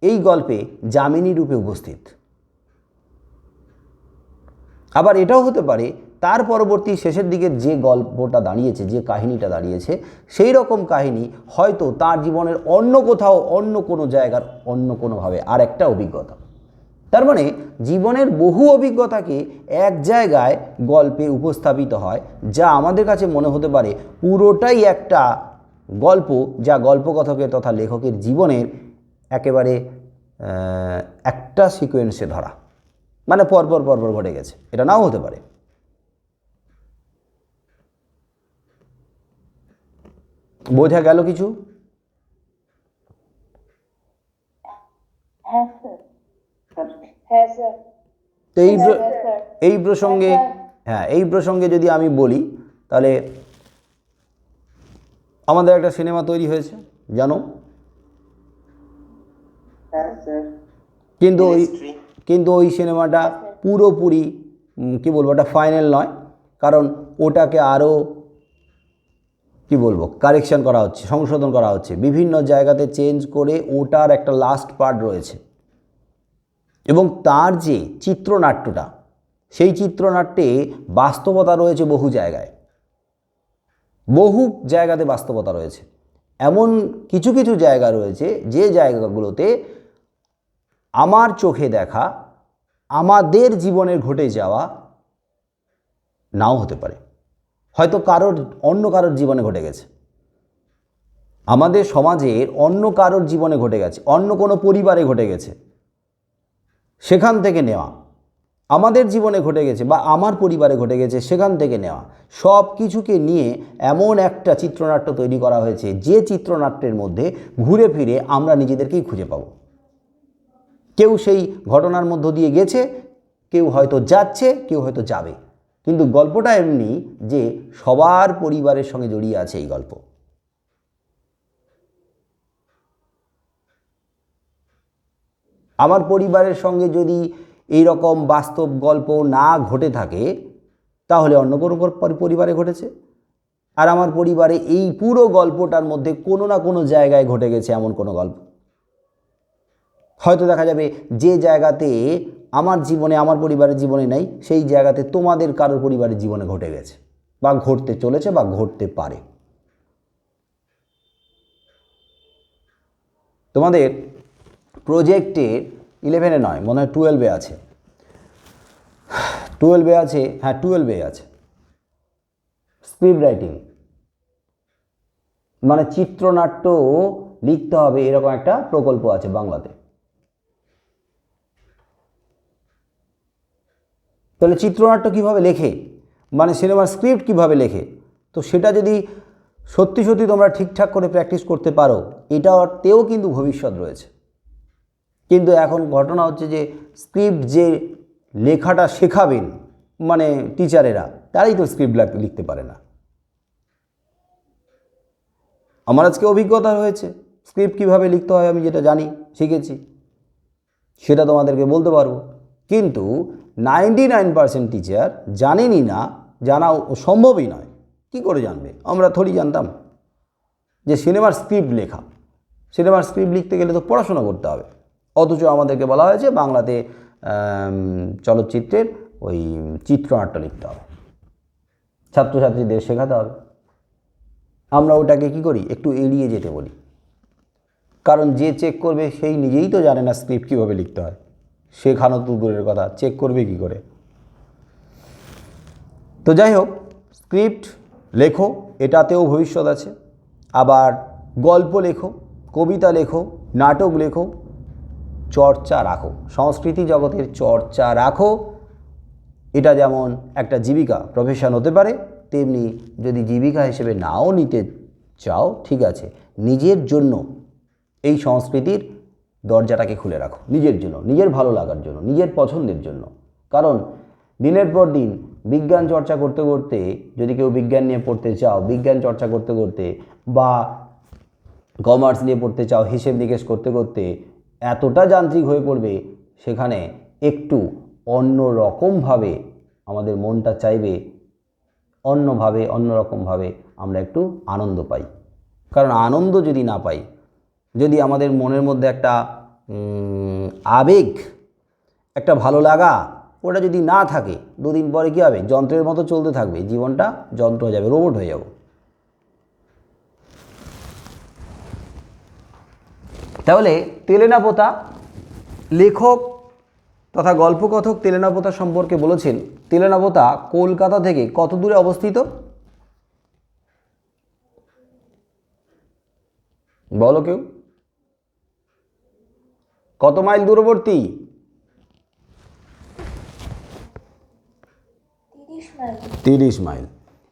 এই গল্পে যামিনী রূপে উপস্থিত। আবার এটাও হতে পারে তার পরবর্তী শেষের দিকে যে গল্পটা দাঁড়িয়েছে, যে কাহিনীটা দাঁড়িয়েছে, সেই রকম কাহিনী হয়তো তার জীবনের অন্য কোথাও, অন্য কোনো জায়গার, অন্য কোনোভাবে আর একটা অভিজ্ঞতা। তার মানে জীবনের বহু অভিজ্ঞতাকে এক জায়গায় গল্পে উপস্থাপিত হয়, যা আমাদের কাছে মনে হতে পারে পুরোটাই একটা গল্প, যা গল্পকথকের তথা লেখকের জীবনের একেবারে একটা সিকোয়েন্সে ধরা, মানে পরপর ঘটে গেছে। এটা নাও হতে পারে। বোঝা গেল কিছু?
হ্যাঁ স্যার। হ্যাঁ স্যার।
তো এই প্রসঙ্গে এই প্রসঙ্গে যদি আমি বলি, তাহলে আমাদের একটা সিনেমা তৈরি হয়েছে, জানো? কিন্তু ওই সিনেমাটা পুরোপুরি কি বলবো, ওটা ফাইনাল নয়, কারণ ওটাকে আরও কি বলবো কারেকশন করা হচ্ছে, সংশোধন করা হচ্ছে, বিভিন্ন জায়গাতে চেঞ্জ করে ওটার একটা লাস্ট পার্ট রয়েছে। এবং তার যে চিত্রনাট্যটা, সেই চিত্রনাট্যে বাস্তবতা রয়েছে বহু জায়গায়, বহু জায়গাতে বাস্তবতা রয়েছে। এমন কিছু কিছু জায়গা রয়েছে যে জায়গাগুলোতে আমার চোখে দেখা, আমাদের জীবনে ঘটে যাওয়া নাও হতে পারে, হয়তো অন্য কারোর জীবনে ঘটে গেছে, আমাদের সমাজের অন্য কারোর জীবনে ঘটে গেছে, অন্য কোনো পরিবারে ঘটে গেছে, সেখান থেকে নেওয়া, আমাদের জীবনে ঘটে গেছে বা আমার পরিবারে ঘটে গেছে, সেখান থেকে নেওয়া, সব কিছুকে নিয়ে এমন একটা চিত্রনাট্য তৈরি করা হয়েছে, যে চিত্রনাট্যের মধ্যে ঘুরে ফিরে আমরা নিজেদেরকেই খুঁজে পাব। কেউ সেই ঘটনার মধ্য দিয়ে গেছে, কেউ হয়তো যাচ্ছে, কেউ হয়তো যাবে, কিন্তু গল্পটা এমনি যে সবার পরিবারের সঙ্গে জড়িয়ে আছে এই গল্প। আমার পরিবারের সঙ্গে যদি এই রকম বাস্তব গল্প না ঘটে থাকে, তাহলে অন্য কোনো পরিবারে ঘটেছে, আর আমার পরিবারে এই পুরো গল্পটার মধ্যে কোনো না কোনো জায়গায় ঘটে গেছে এমন কোনো গল্প। হয়তো দেখা যাবে যে জায়গাতে আমার জীবনে, আমার পরিবারের জীবনে নেই, সেই জায়গাতে তোমাদের কারোর পরিবারের জীবনে ঘটে গেছে বা ঘটতে চলেছে বা ঘটতে পারে। তোমাদের প্রজেক্টে 11-এ নয়, মনে হয় 12-এ আছে, 12-এ আছে, হ্যাঁ 12-এ আছে স্ক্রিপ্ট রাইটিং, মানে চিত্রনাট্য লিখতে হবে এরকম একটা প্রকল্প আছে বাংলাতে। তাহলে চিত্রনাট্য কীভাবে লেখে, মানে সিনেমার স্ক্রিপ্ট কীভাবে লেখে, তো সেটা যদি সত্যি সত্যি তোমরা ঠিকঠাক করে প্র্যাকটিস করতে পারো, এটাতেও কিন্তু ভবিষ্যৎ রয়েছে। কিন্তু এখন ঘটনা হচ্ছে যে স্ক্রিপ্ট যে লেখাটা শেখাবেন মানে টিচারেরা, তারাই তো স্ক্রিপ্ট লিখতে পারে না। আমার আজকে অভিজ্ঞতা হয়েছে, স্ক্রিপ্ট কীভাবে লিখতে হয় আমি যেটা জানি শিখেছি সেটা তোমাদেরকে বলতে পারবো, কিন্তু 99% টিচার জানেনই না, জানা সম্ভবই নয়। কি করে জানবে? আমরা থোড়ি জানতাম যে সিনেমার স্ক্রিপ্ট লেখা, সিনেমার স্ক্রিপ্ট লিখতে গেলে তো পড়াশোনা করতে হবে, অথচ আমাদেরকে বলা হয়েছে বাংলাতে চলচ্চিত্রের ওই চিত্রনাট্য লিখতে হবে, ছাত্রছাত্রীদের শেখাতে হবে। আমরা ওটাকে কি করি, একটু এড়িয়ে যেতে বলি, কারণ যে চেক করবে সেই নিজেই তো জানে না স্ক্রিপ্ট কীভাবে লিখতে হয়, শেখানো তো দূরের কথা, চেক করবে কি করে। তো যাই হোক, স্ক্রিপ্ট লেখো, এটাতেও ভবিষ্যৎ আছে। আবার গল্প লেখো, কবিতা লেখো, নাটক লেখো, চর্চা রাখো, সংস্কৃতি জগতের চর্চা রাখো। এটা যেমন একটা জীবিকা, প্রফেশন হতে পারে, তেমনি যদি জীবিকা হিসেবে নাও নিতে চাও ঠিক আছে, নিজের জন্য এই সংস্কৃতির দরজাটাকে খুলে রাখো, নিজের জন্য, নিজের ভালো লাগার জন্য, নিজের পছন্দের জন্য। কারণ দিনের পর দিন বিজ্ঞান চর্চা করতে করতে, যদি কেউ বিজ্ঞান নিয়ে পড়তে চাও, বিজ্ঞান চর্চা করতে করতে, বা কমার্স নিয়ে পড়তে চাও, হিসেব নিকেশ করতে করতে এতটা যান্ত্রিক হয়ে পড়বে, সেখানে একটু অন্য রকমভাবে আমাদের মনটা চাইবে, অন্যভাবে অন্যরকমভাবে আমরা একটু আনন্দ পাই। কারণ আনন্দ যদি না পাই, যদি আমাদের মনের মধ্যে একটা আবেগ, একটা ভালো লাগা, ওটা যদি না থাকে, দুদিন পরে কী হবে, যন্ত্রের মতো চলতে থাকবে, জীবনটা যন্ত্র হয়ে যাবে, রোবট হয়ে যাব। তাহলে তেলেনা পোতা লেখক তথা গল্পকথক তেলেনা পোতা সম্পর্কে বলেছেন, তেলেনা পোতা কলকাতা থেকে কত দূরে অবস্থিত? বলো কেউ, কত মাইল দূরবর্তী? 30 মাইল।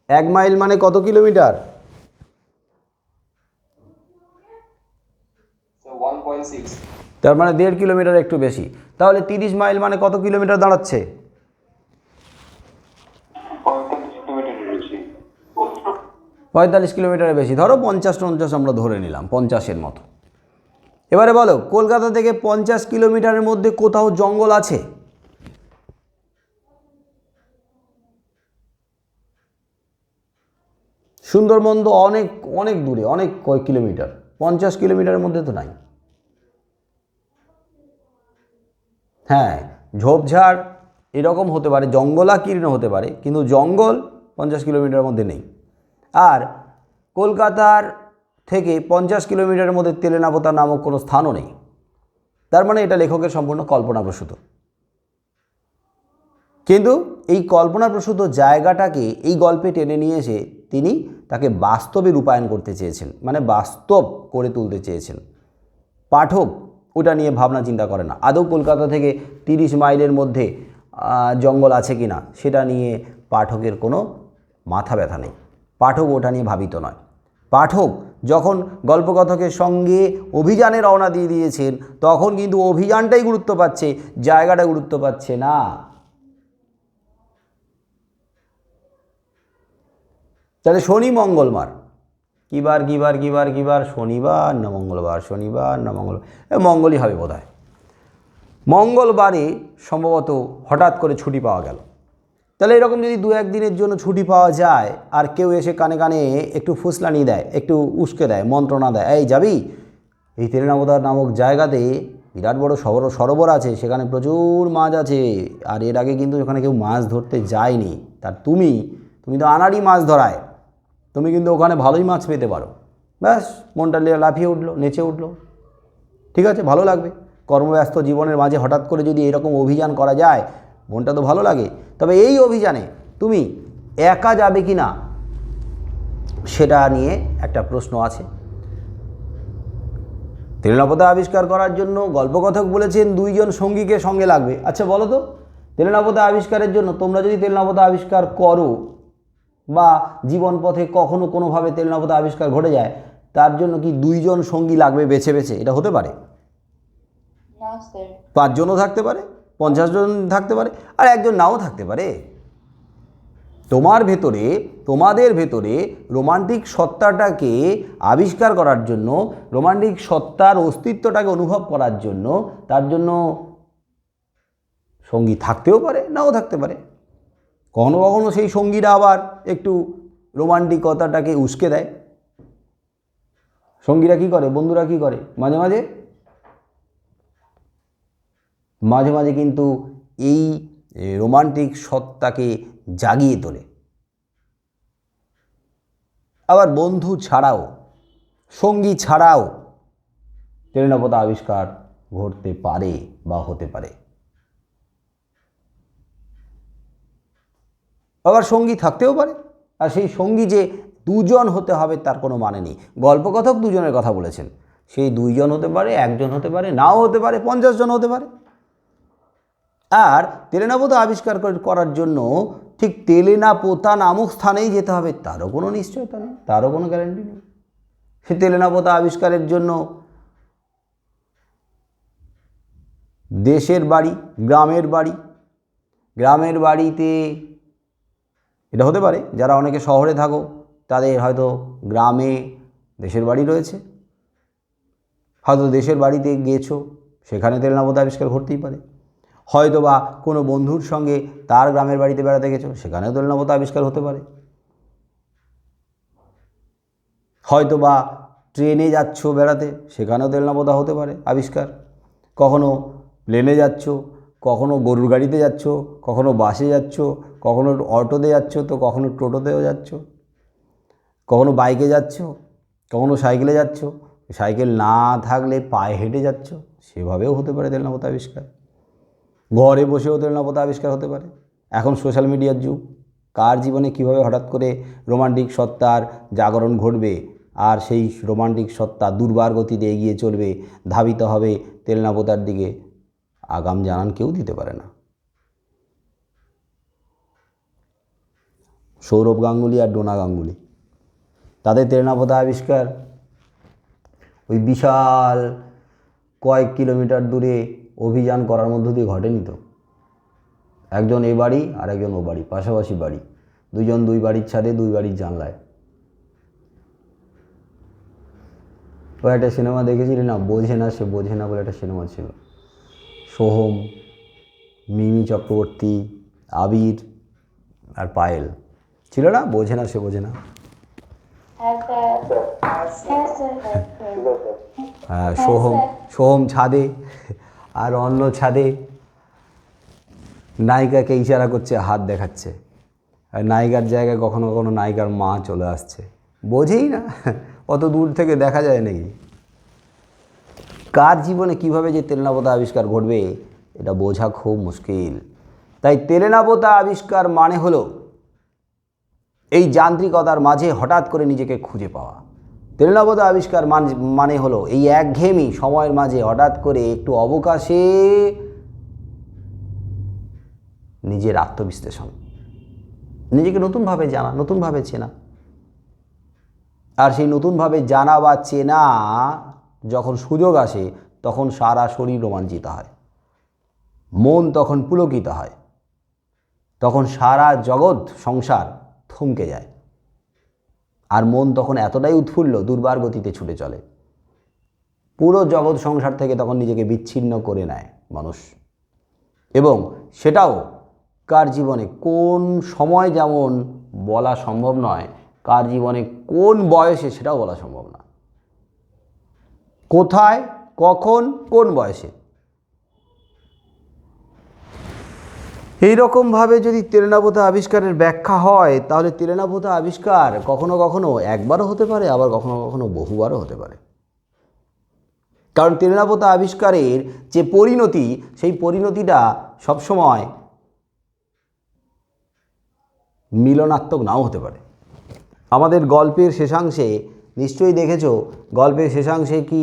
1 মাইল মানে কত কিলোমিটার?
1.6।
তার মানে 1.5 কিলোমিটার একটু বেশি। তাহলে 30 মাইল মানে কত কিলোমিটার দাঁড়াচ্ছে? 45 কিলোমিটারের বেশি। ধরো 50 আমরা ধরে নিলাম, 50-এর মতো। এবারে বলো, কলকাতা থেকে 50 কিলোমিটারের মধ্যে কোথাও জঙ্গল আছে? সুন্দরবন তো অনেক অনেক দূরে, অনেক কয়েক কিলোমিটার, 50 কিলোমিটারের মধ্যে তো নাই। হ্যাঁ, ঝোপঝাড় এরকম হতে পারে, জঙ্গলাকীর্ণ হতে পারে, কিন্তু জঙ্গল 50 কিলোমিটারের মধ্যে নেই। আর কলকাতার থেকে 50 কিলোমিটারের মধ্যে তেলেনা পোতা নামক কোনো স্থানও নেই। তার মানে এটা লেখকের সম্পূর্ণ কল্পনাপ্রসূত। কিন্তু এই কল্পনাপ্রসূত জায়গাটাকে এই গল্পে টেনে নিয়ে এসে তিনি তাকে বাস্তবে রূপায়ণ করতে চেয়েছেন, মানে বাস্তব করে তুলতে চেয়েছেন। পাঠক ওটা নিয়ে ভাবনা চিন্তা করে না, আদৌ কলকাতা থেকে 30 মাইলের মধ্যে জঙ্গল আছে কি না সেটা নিয়ে পাঠকের কোনো মাথা ব্যথা নেই, পাঠক ওটা নিয়ে ভাবিত নয়। পাঠক যখন গল্পকথকের সঙ্গে অভিযানে রওনা দিয়ে দিয়েছেন, তখন কিন্তু অভিযানটাই গুরুত্ব পাচ্ছে, জায়গাটা গুরুত্ব পাচ্ছে না। তাহলে শনি মঙ্গলবার, কিবার কিবার কিবার কিবার, শনিবার না মঙ্গলবার, শনিবার না মঙ্গলবার, মঙ্গলই হবে বোধ হয়। মঙ্গলবারে সম্ভবত হঠাৎ করে ছুটি পাওয়া গেল। তাহলে এরকম যদি 2-1 দিনের জন্য ছুটি পাওয়া যায়, আর কেউ এসে কানে কানে একটু ফুসলানি দেয়, একটু উস্কে দেয়, মন্ত্রণা দেয়, এই যাবি এই তেলেনা পোতা নামক জায়গাতে বিরাট বড় সরোবর আছে, সেখানে প্রচুর মাছ আছে, আর এর আগে কিন্তু ওখানে কেউ মাছ ধরতে যায়নি, তার তুমি তো আনাড়ি মাছ ধরায়, তুমি কিন্তু ওখানে ভালোই মাছ পেতে পারো। ব্যাস, মনটা লাফিয়ে উঠলো, নেচে উঠলো, ঠিক আছে, ভালো লাগবে। কর্মব্যস্ত জীবনের মাঝে হঠাৎ করে যদি এরকম অভিযান করা যায়, মনটা তো ভালো লাগে। তবে এই অভিযানে তুমি একা যাবে কি না সেটা নিয়ে একটা প্রশ্ন আছে। তেলেনাপোতা আবিষ্কার করার জন্য গল্পকথক বলেছেন 2 জন সঙ্গীকে সঙ্গে লাগবে। আচ্ছা বলো তো, তেলেনাপোতা আবিষ্কারের জন্য তোমরা যদি তেলেনাপোতা আবিষ্কার করো বা জীবন পথে কখনো কোনোভাবে তেলেনাপোতা আবিষ্কার ঘটে যায়, তার জন্য কি 2 জন সঙ্গী লাগবে বেছে বেছে? এটা হতে পারে?
না স্যার।
5 জনও থাকতে পারে, 50 জন থাকতে পারে, আর একজন নাও থাকতে পারে। তোমাদের ভেতরে রোমান্টিক সত্তাটাকে আবিষ্কার করার জন্য, রোমান্টিক সত্তার অস্তিত্বটাকে অনুভব করার জন্য, তার জন্য সঙ্গী থাকতেও পারে, নাও থাকতে পারে। কখনো কখনো সেই সঙ্গীরা আবার একটু রোমান্টিকতাটাকে উস্কে দেয়। সঙ্গীরা কী করে, বন্ধুরা কী করে, মাঝে মাঝে কিন্তু এই রোমান্টিক সত্তাকে জাগিয়ে তোলে। আবার বন্ধু ছাড়াও, সঙ্গী ছাড়াও তেলেনাপোতা আবিষ্কার ঘটতে পারে বা হতে পারে। আবার সঙ্গী থাকতেও পারে, আর সেই সঙ্গী যে 2 জন হতে হবে তার কোনো মানে নেই। গল্পকথক 2 জনের কথা বলেছেন, সেই 2 জন হতে পারে, 1 জন হতে পারে, নাও হতে পারে, 50 জন হতে পারে। আর তেলেনাপোতা আবিষ্কার করার জন্য ঠিক তেলেনাপোতা নামক স্থানেই যেতে হবে তারও কোনো নিশ্চয়তা নেই, তারও কোনো গ্যারান্টি নেই। সে তেলেনাপোতা আবিষ্কারের জন্য দেশের বাড়ি, গ্রামের বাড়িতে এটা হতে পারে। যারা অনেকে শহরে থাকো তাদের হয়তো গ্রামে দেশের বাড়ি রয়েছে, হয়তো দেশের বাড়িতে গিয়েছো, সেখানে তেলেনাপোতা আবিষ্কার ঘটতেই পারে। হয়তো বা কোনো বন্ধুর সঙ্গে তার গ্রামের বাড়িতে বেড়াতে গেছো, সেখানেও তেলেনাপোতা আবিষ্কার হতে পারে। হয়তো বা ট্রেনে যাচ্ছ বেড়াতে, সেখানেও তেলেনাপোতা হতে পারে আবিষ্কার। কখনো প্লেনে যাচ্ছ, কখনো গরুর গাড়িতে যাচ্ছ, কখনো বাসে যাচ্ছ, কখনো অটোতে যাচ্ছ, তো কখনো টোটোতেও যাচ্ছ, কখনো বাইকে যাচ্ছ, কখনো সাইকেলে যাচ্ছ, সাইকেল না থাকলে পায়ে হেঁটে যাচ্ছ, সেভাবেও হতে পারে তেলেনাপোতা আবিষ্কার। ঘরে বসেও তেলেনাপোতা আবিষ্কার হতে পারে। এখন সোশ্যাল মিডিয়ার যুগ, কার জীবনে কীভাবে হঠাৎ করে রোমান্টিক সত্তার জাগরণ ঘটবে, আর সেই রোমান্টিক সত্তা দুর্বার গতিতে এগিয়ে চলবে, ধাবিত হবে তেলেনাপোতার দিকে, আগাম জানান কেউ দিতে পারে না। সৌরভ গাঙ্গুলি আর ডোনা গাঙ্গুলি, তাদের তেলেনাপোতা আবিষ্কার ওই বিশাল কয়েক কিলোমিটার দূরে অভিযান করার মধ্য দিয়ে ঘটেনি তো। একজন এ বাড়ি আর একজন ও বাড়ি, পাশাপাশি বাড়ি, 2 জন 2 বাড়ির ছাদে, 2 বাড়ির জানলায়। ও একটা সিনেমা দেখেছিলি না, বোঝে না সে বোঝে না বলে একটা সিনেমা ছিল, সোহম, মিমি চক্রবর্তী, আবির আর পায়েল, ছিল না, বোঝে না সে বোঝে না। হ্যাঁ, সোহম ছাদে আর অন্য ছাদে নায়িকাকে ইশারা করছে, হাত দেখাচ্ছে, আর নায়িকার জায়গায় কখনো কখনো নায়িকার মা চলে আসছে। বোঝেই না, অত দূর থেকে দেখা যায় নাকি। কার জীবনে কিভাবে যে তেলেনাপোতা আবিষ্কার ঘটবে এটা বোঝা খুব মুশকিল। তাই তেলেনাপোতা আবিষ্কার মানে হলো এই যান্ত্রিকতার মাঝে হঠাৎ করে নিজেকে খুঁজে পাওয়া। তেলেনাপোতা আবিষ্কার মানে হলো এই একঘেয়েমি সময়ের মাঝে হঠাৎ করে একটু অবকাশে নিজের আত্মবিশ্লেষণ, নিজেকে নতুনভাবে জানা, নতুনভাবে চেনা। আর সেই নতুনভাবে জানা বা চেনা যখন সুযোগ আসে, তখন সারা শরীর রোমাঞ্চিত হয়, মন তখন পুলকিত হয়, তখন সারা জগৎ সংসার থমকে যায়, আর মন তখন এতটাই উৎফুল্ল দুর্বার গতিতে ছুটে চলে, পুরো জগৎ সংসার থেকে তখন নিজেকে বিচ্ছিন্ন করে নেয় মানুষ। এবং সেটাও কার জীবনে কোন সময় যেমন বলা সম্ভব নয়, কার জীবনে কোন বয়সে সেটাও বলা সম্ভব না, কোথায়, কখন, কোন বয়সে। এইরকমভাবে যদি তেলেনাপোতা আবিষ্কারের ব্যাখ্যা হয়, তাহলে তেলেনাপোতা আবিষ্কার কখনো কখনো একবারও হতে পারে, আবার কখনো কখনো বহুবারও হতে পারে। কারণ তেলেনাপোতা আবিষ্কারের যে পরিণতি, সেই পরিণতিটা সবসময় মিলনাত্মক নাও হতে পারে। আমাদের গল্পের শেষাংশে নিশ্চয়ই দেখেছো, গল্পের শেষাংশে কি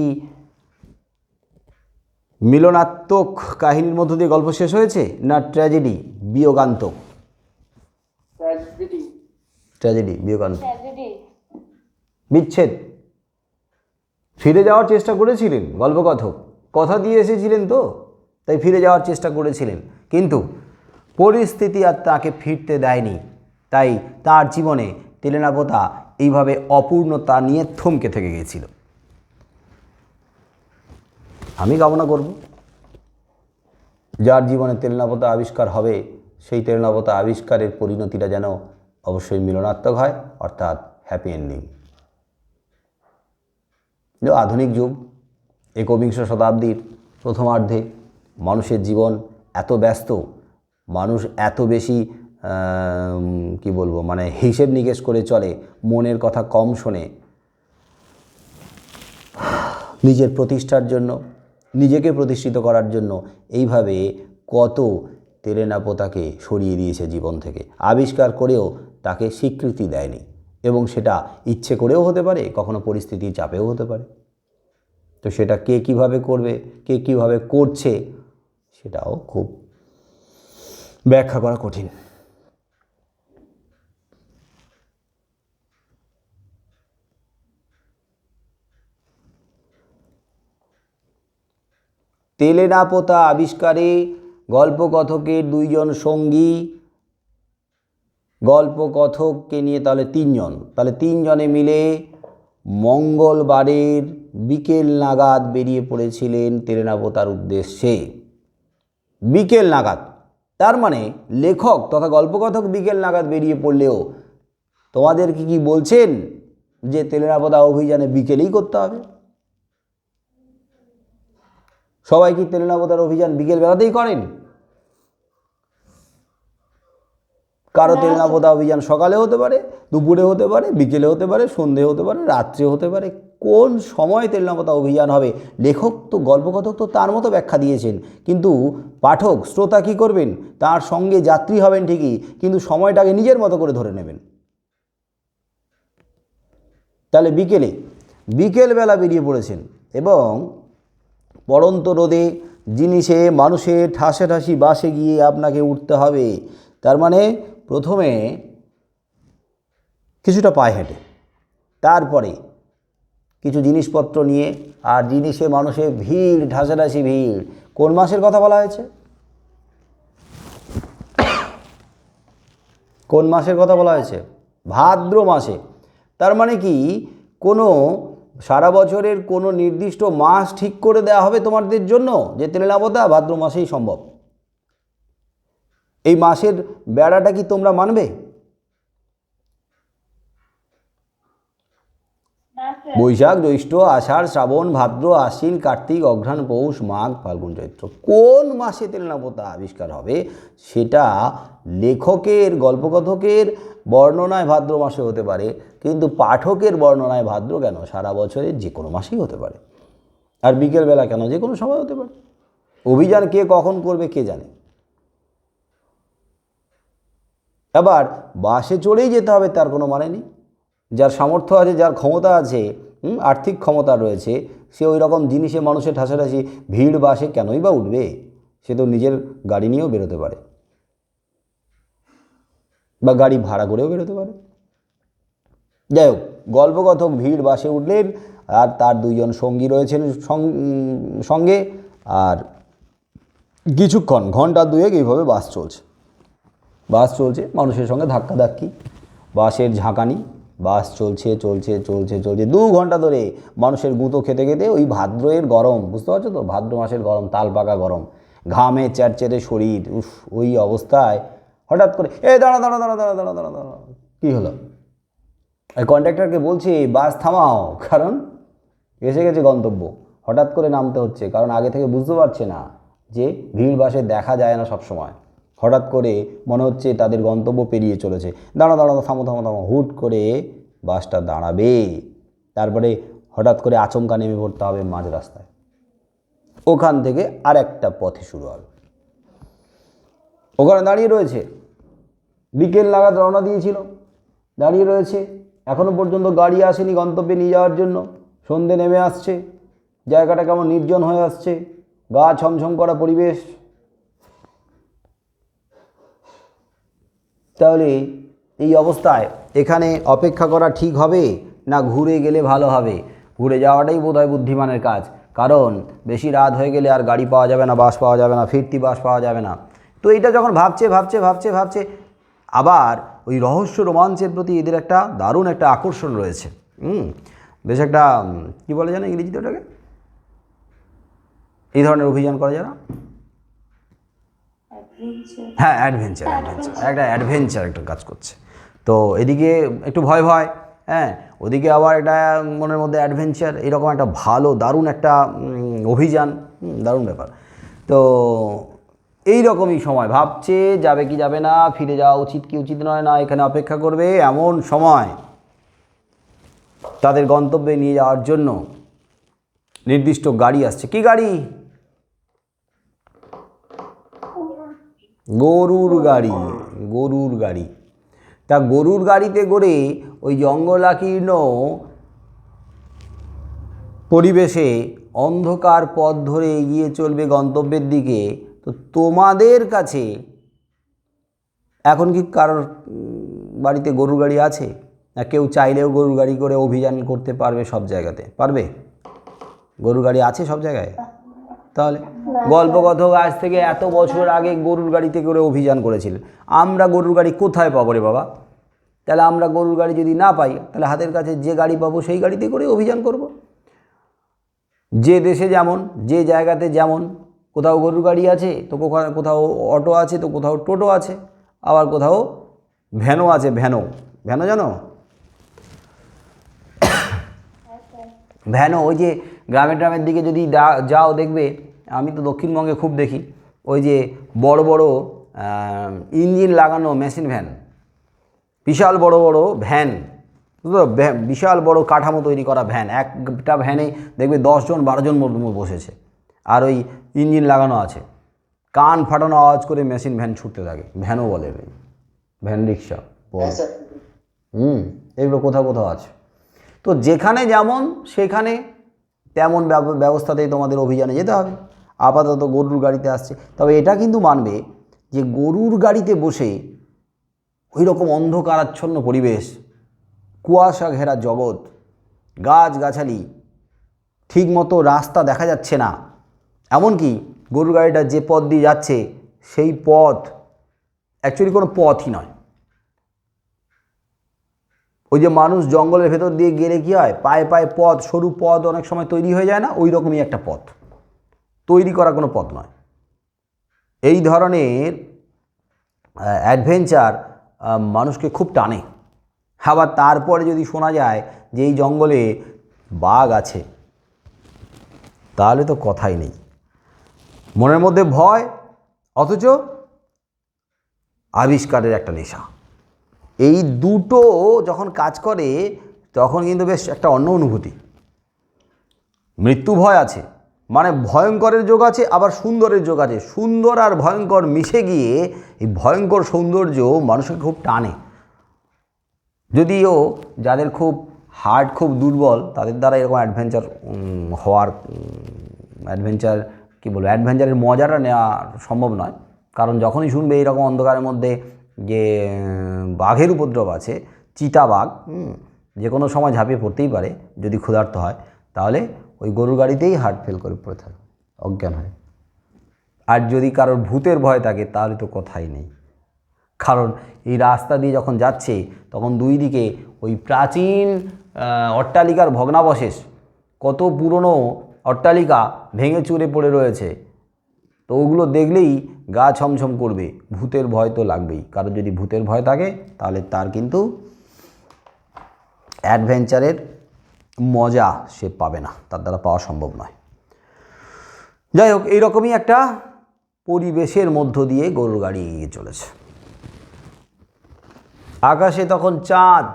মিলনাত্মক কাহিনীর মধ্য দিয়ে গল্প শেষ হয়েছে, না ট্র্যাজেডি বিয়োগান্তক? ট্র্যাজেডি বিয়োগান্তক,
ট্র্যাজেডি।
বিচ্ছেদ। ফিরে যাওয়ার চেষ্টা করেছিলেন গল্পকথক, কথা দিয়ে এসেছিলেন তো, তাই ফিরে যাওয়ার চেষ্টা করেছিলেন, কিন্তু পরিস্থিতি আর তাকে ফিরতে দেয়নি। তাই তার জীবনে তেলেনাপোতা এইভাবে অপূর্ণতা নিয়ে থমকে থেকে গিয়েছিল। আমি কামনা করব যার জীবনে তেলেনাপোতা আবিষ্কার হবে, সেই তেলেনাপোতা আবিষ্কারের পরিণতিটা যেন অবশ্যই মিলনাত্মক হয়, অর্থাৎ হ্যাপি এন্ডিং। আধুনিক যুগ, একবিংশ শতাব্দীর প্রথমার্ধে মানুষের জীবন এত ব্যস্ত, মানুষ এত বেশি কি বলবো, মানে হিসেব নিকেশ করে চলে, মনের কথা কম শোনে, নিজের প্রতিষ্ঠার জন্য, নিজেকে প্রতিষ্ঠিত করার জন্য এইভাবে কত তেলেনাপোতাকে সরিয়ে দিয়েছে জীবন থেকে, আবিষ্কার করেও তাকে স্বীকৃতি দেয়নি, এবং সেটা ইচ্ছে করেও হতে পারে, কখনো পরিস্থিতির চাপেও হতে পারে। তো সেটা কে কিভাবে করবে, কে কিভাবে করছে, সেটাও খুব ব্যাখ্যা করা কঠিন। তেলেনাপোতা আবিষ্কারে গল্পকথকের দুইজন সঙ্গী, গল্পকথককে নিয়ে তাহলে তিনজন, তাহলে তিনজনে মিলে মঙ্গলবারের বিকেল নাগাদ বেরিয়ে পড়েছিলেন তেলেনাপোতার উদ্দেশ্যে। বিকেল নাগাদ, তার মানে লেখক তথা গল্পকথক বিকেল নাগাদ বেরিয়ে পড়লেও তোমাদেরকে কি বলছেন যে তেলেনাপোতা অভিযানে বিকেলেই করতে হবে? সবাই কি তেলেনাপোতার অভিযান বিকেল বেলাতেই করেন? কারো তেলেনাপোতা অভিযান সকালে হতে পারে, দুপুরে হতে পারে, বিকেলে হতে পারে, সন্ধে হতে পারে, রাত্রে হতে পারে। কোন সময় তেলেনাপোতা অভিযান হবে, লেখক তো, গল্পকথক তো তার মতো ব্যাখ্যা দিয়েছেন, কিন্তু পাঠক শ্রোতা কী করবেন, তার সঙ্গে যাত্রী হবেন ঠিকই, কিন্তু সময়টাকে নিজের মতো করে ধরে নেবেন। তাহলে বিকেলবেলা বেরিয়ে পড়েছেন, এবং পড়ন্ত রোদে জিনিসে মানুষের ঠাসাঠাসি বাসে গিয়ে আপনাকে উঠতে হবে। তার মানে প্রথমে কিছুটা পায়ে হেঁটে, তারপরে কিছু জিনিসপত্র নিয়ে, আর জিনিসে মানুষের ভিড়, ঠাসাঠাসি ভিড়। কোন মাসের কথা বলা হয়েছে? কোন মাসের কথা বলা হয়েছে? ভাদ্র মাসে। তার মানে কি কোনো সারা বছরের কোনো নির্দিষ্ট মাস ঠিক করে দেওয়া হবে তোমাদের জন্য যে তেলেনাপোতা ভাদ্র মাসেই সম্ভব? এই মাসের বেড়াটা কি তোমরা মানবে? বৈশাখ, জ্যৈষ্ঠ, আষাঢ়, শ্রাবণ, ভাদ্র, আশ্বিন, কার্তিক, অঘ্রাণ, পৌষ, মাঘ, ফাল্গুন, চৈত্র, কোন মাসে তেলেনাপোতা আবিষ্কার হবে সেটা লেখকের, গল্পকথকের বর্ণনায় ভাদ্র মাসে হতে পারে, কিন্তু পাঠকের বর্ণনায় ভাদ্র কেন, সারা বছরের যে কোনো মাসেই হতে পারে। আর বিকেলবেলা কেন, যে কোনো সময় হতে পারে। অভিযান কে কখন করবে কে জানে। আবার বাসে চড়েই যেতে হবে তার কোনো মানে নেই। যার সামর্থ্য আছে, যার ক্ষমতা আছে, আর্থিক ক্ষমতা রয়েছে, সে ওই রকম জিনিসে মানুষের ঠাসাঠাসি ভিড় বাসে কেনই বা উঠবে? সে তো নিজের গাড়ি নিয়েও বেরোতে পারে, বা গাড়ি ভাড়া করেও বেরোতে পারে। যাই হোক, গল্পকথক ভিড় বাসে উঠলেন, আর তার দুইজন সঙ্গী রয়েছেন সঙ্গে, আর কিছুক্ষণ, ঘন্টা দুয়েক এইভাবে বাস চলছে, মানুষের সঙ্গে ধাক্কাধাক্কি, বাসের ঝাঁকানি, বাস চলছে 2 ঘন্টা ধরে মানুষের গুঁতো খেতে খেতে। ওই ভাদ্রের গরম, বুঝতে পারছো তো, ভাদ্র মাসের গরম, তাল পাকা গরম, ঘামে চ্যাটচ্যাটে শরীর, ওই অবস্থায় হঠাৎ করে দাঁড়া, কী হলো? কন্ডাক্টরকে বলছি বাস থামাও, কারণ এসে গেছে গন্তব্য। হঠাৎ করে নামতে হচ্ছে, কারণ আগে থেকে বুঝতে পারছে না যে ভিড় বাসে দেখা যায় না সব সময়। হঠাৎ করে মনে হচ্ছে তাদের গন্তব্য পেরিয়ে চলেছে। দাঁড়া, থামো, হুট করে বাসটা দাঁড়াবে, তারপরে হঠাৎ করে আচমকা নেমে পড়তে হবে মাঝ রাস্তায়। ওখান থেকে আর একটা পথে শুরু হবে। ওখানে দাঁড়িয়ে রয়েছে, বিকেল নাগাদ রওনা দিয়েছিল, দাঁড়িয়ে রয়েছে, এখনও পর্যন্ত গাড়ি আসেনি গন্তব্যে নিয়ে যাওয়ার জন্য। সন্ধে নেমে আসছে, জায়গাটা কেমন নির্জন হয়ে আসছে, গা ছমছম করা পরিবেশ। তাহলে এই অবস্থায় এখানে অপেক্ষা করা ঠিক হবে না ঘুরে গেলে ভালো হবে? ঘুরে যাওয়াটাই বোধহয় বুদ্ধিমানের কাজ, কারণ বেশি রাত হয়ে গেলে আর গাড়ি পাওয়া যাবে না, বাস পাওয়া যাবে না, ফিরতি বাস পাওয়া যাবে না। তো এইটা যখন ভাবছে আবার ওই রহস্য রোমাঞ্চের প্রতি এদের একটা দারুণ একটা আকর্ষণ রয়েছে। বেশ একটা কী বলে জানো ইংরেজিতে ওটাকে, এই ধরনের অভিযান করা যায় না? হ্যাঁ, অ্যাডভেঞ্চার একটা কাজ করছে। তো এদিকে একটু ভয় ভয়, হ্যাঁ, ওদিকে আবার একটা মনের মধ্যে অ্যাডভেঞ্চার, এরকম একটা ভালো দারুণ একটা অভিযান, দারুণ ব্যাপার। তো এই রকমই সময় ভাবছে যাবে কি যাবে না, ফিরে যাওয়া উচিত কি উচিত নয়, না এখানে অপেক্ষা করবে, এমন সময় তাদের গন্তব্যে নিয়ে যাওয়ার জন্য নির্দিষ্ট গাড়ি আসছে। কি গাড়ি? গরুর গাড়ি। তা গরুর গাড়িতে করে ওই জঙ্গলাকীর্ণ পরিবেশে অন্ধকার পথ ধরে এগিয়ে চলবে গন্তব্যের দিকে। তো তোমাদের কাছে এখন কি কারোর বাড়িতে গরুর গাড়ি আছে? না কেউ চাইলেও গরুর গাড়ি করে অভিযান করতে পারবে সব জায়গাতে? পারবে? গরুর গাড়ি আছে সব জায়গায়? তাহলে গল্পকথক আজ থেকে এত বছর আগে গরুর গাড়িতে করে অভিযান করেছিলেন। আমরা গরুর গাড়ি কোথায় পাবো রে বাবা? তাহলে আমরা গরুর গাড়ি যদি না পাই, তাহলে হাতের কাছে যে গাড়ি পাবো সেই গাড়িতে করে অভিযান করব। যে দেশে যেমন, যে জায়গাতে যেমন, কোথাও গরুর গাড়ি আছে তো কোথাও অটো আছে, তো কোথাও টোটো আছে, আবার কোথাও ভ্যানও আছে। ভ্যানও জানো? ভ্যানও ওই যে গ্রামের দিকে যদি যাও দেখবে, আমি তো দক্ষিণবঙ্গে খুব দেখি, ওই যে বড় বড় ইঞ্জিন লাগানো মেশিন ভ্যান, বিশাল বড় বড় ভ্যান, বুঝলো, বিশাল বড় কাঠামো তৈরি করা ভ্যান। একটা ভ্যানে দেখবে 10 জন 12 জন বসেছে, আর ওই ইঞ্জিন লাগানো আছে, কান ফাটানো আওয়াজ করে মেশিন ভ্যান ছুটতে থাকে, ভ্যানও বলে, ভ্যান রিক্সা। এগুলো কোথাও আছে। তো যেখানে যেমন সেখানে তেমন ব্যবস্থাতেই তোমাদের অভিযানে যেতে হবে। আপাতত গরুর গাড়িতে আসছে, তবে এটা কিন্তু মানবে যে গরুর গাড়িতে বসে ওই রকম অন্ধকারাচ্ছন্ন পরিবেশ, কুয়াশা ঘেরা জগৎ, গাছগাছালি, ঠিকমতো রাস্তা দেখা যাচ্ছে না, এমনকি গরুর গাড়িটা যে পথ দিয়ে যাচ্ছে সেই পথ অ্যাকচুয়ালি কোনো পথই নয়। ওই যে মানুষ জঙ্গলের ভেতর দিয়ে গেলে কী হয়, পায়ে পায়ে পথ, সরু পথ অনেক সময় তৈরি হয়ে যায় না, ওই রকমই একটা পথ, তৈরি করা কোনো পথ নয়। এই ধরনের অ্যাডভেঞ্চার মানুষকে খুব টানে। আবার তারপরে যদি শোনা যায় যে এই জঙ্গলে বাঘ আছে, তাহলে তো কথাই নেই। মনের মধ্যে ভয়, অথচ আবিষ্কারের একটা নেশা, এই দুটো যখন কাজ করে তখন কিন্তু বেশ একটা অন্য অনুভূতি। মৃত্যু ভয় আছে, মানে ভয়ঙ্করের যোগ আছে, আবার সুন্দরের যোগ আছে। সুন্দর আর ভয়ঙ্কর মিশে গিয়ে এই ভয়ঙ্কর সৌন্দর্য মানুষকে খুব টানে। যদিও যাদের খুব হার্ট খুব দুর্বল, তাদের দ্বারা এরকম অ্যাডভেঞ্চার হওয়ার অ্যাডভেঞ্চারের মজাটা নেওয়া সম্ভব নয়। কারণ যখনই শুনবে এইরকম অন্ধকারের মধ্যে যে বাঘের উপদ্রব আছে, চিতাবাঘ, যে কোনো সময় ঝাঁপিয়ে পড়তেই পারে যদি ক্ষুধার্ত হয়, তাহলে ওই গরুর গাড়িতেই হার্ট ফেল করে পড়ে থাকে, অজ্ঞান হয়। আর যদি কারোর ভূতের ভয় থাকে তাহলে তো কথাই নেই। কারণ এই রাস্তা দিয়ে যখন যাচ্ছে তখন দুই দিকে ওই প্রাচীন অট্টালিকার ভগ্নাবশেষ, কত পুরনো অট্টালিকা ভেঙে চুরে পড়ে রয়েছে। তো ওগুলো দেখলেই গা ছমছম করবে, ভূতের ভয় তো লাগবেই। কারণ যদি ভূতের ভয় থাকে তাহলে তার কিন্তু অ্যাডভেঞ্চারের মজা সে পাবে না, তার দ্বারা পাওয়া সম্ভব নয়। যাই হোক, এইরকমই একটা পরিবেশের মধ্য দিয়ে গরুর গাড়ি এগিয়ে চলেছে। আকাশে তখন চাঁদ,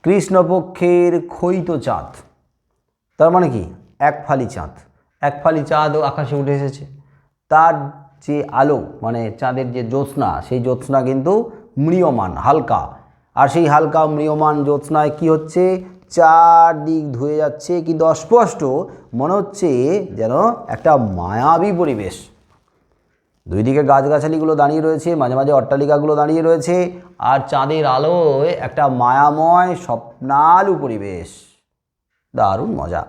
কৃষ্ণপক্ষের ক্ষয়িত চাঁদ। তার মানে কি, এক ফালি চাঁদ আকাশে উঠে এসেছে। তার যে আলো মানে চাঁদের যে জ্যোৎস্না, সেই জ্যোৎস্না কিন্তু ম্রিয়মান হালকা, আর সেই হালকা ম্রিয়মান জ্যোৎস্নায় কী হচ্ছে, চারদিক ধুয়ে যাচ্ছে, কিন্তু অস্পষ্ট মনে হচ্ছে যেন একটা মায়াবী পরিবেশ। দুই দিকে গাছগাছালিগুলো দাঁড়িয়ে রয়েছে, মাঝে মাঝে অট্টালিকাগুলো দাঁড়িয়ে রয়েছে, আর চাঁদের আলোয় একটা মায়াময় স্বপ্নালু পরিবেশ, দারুণ মজা।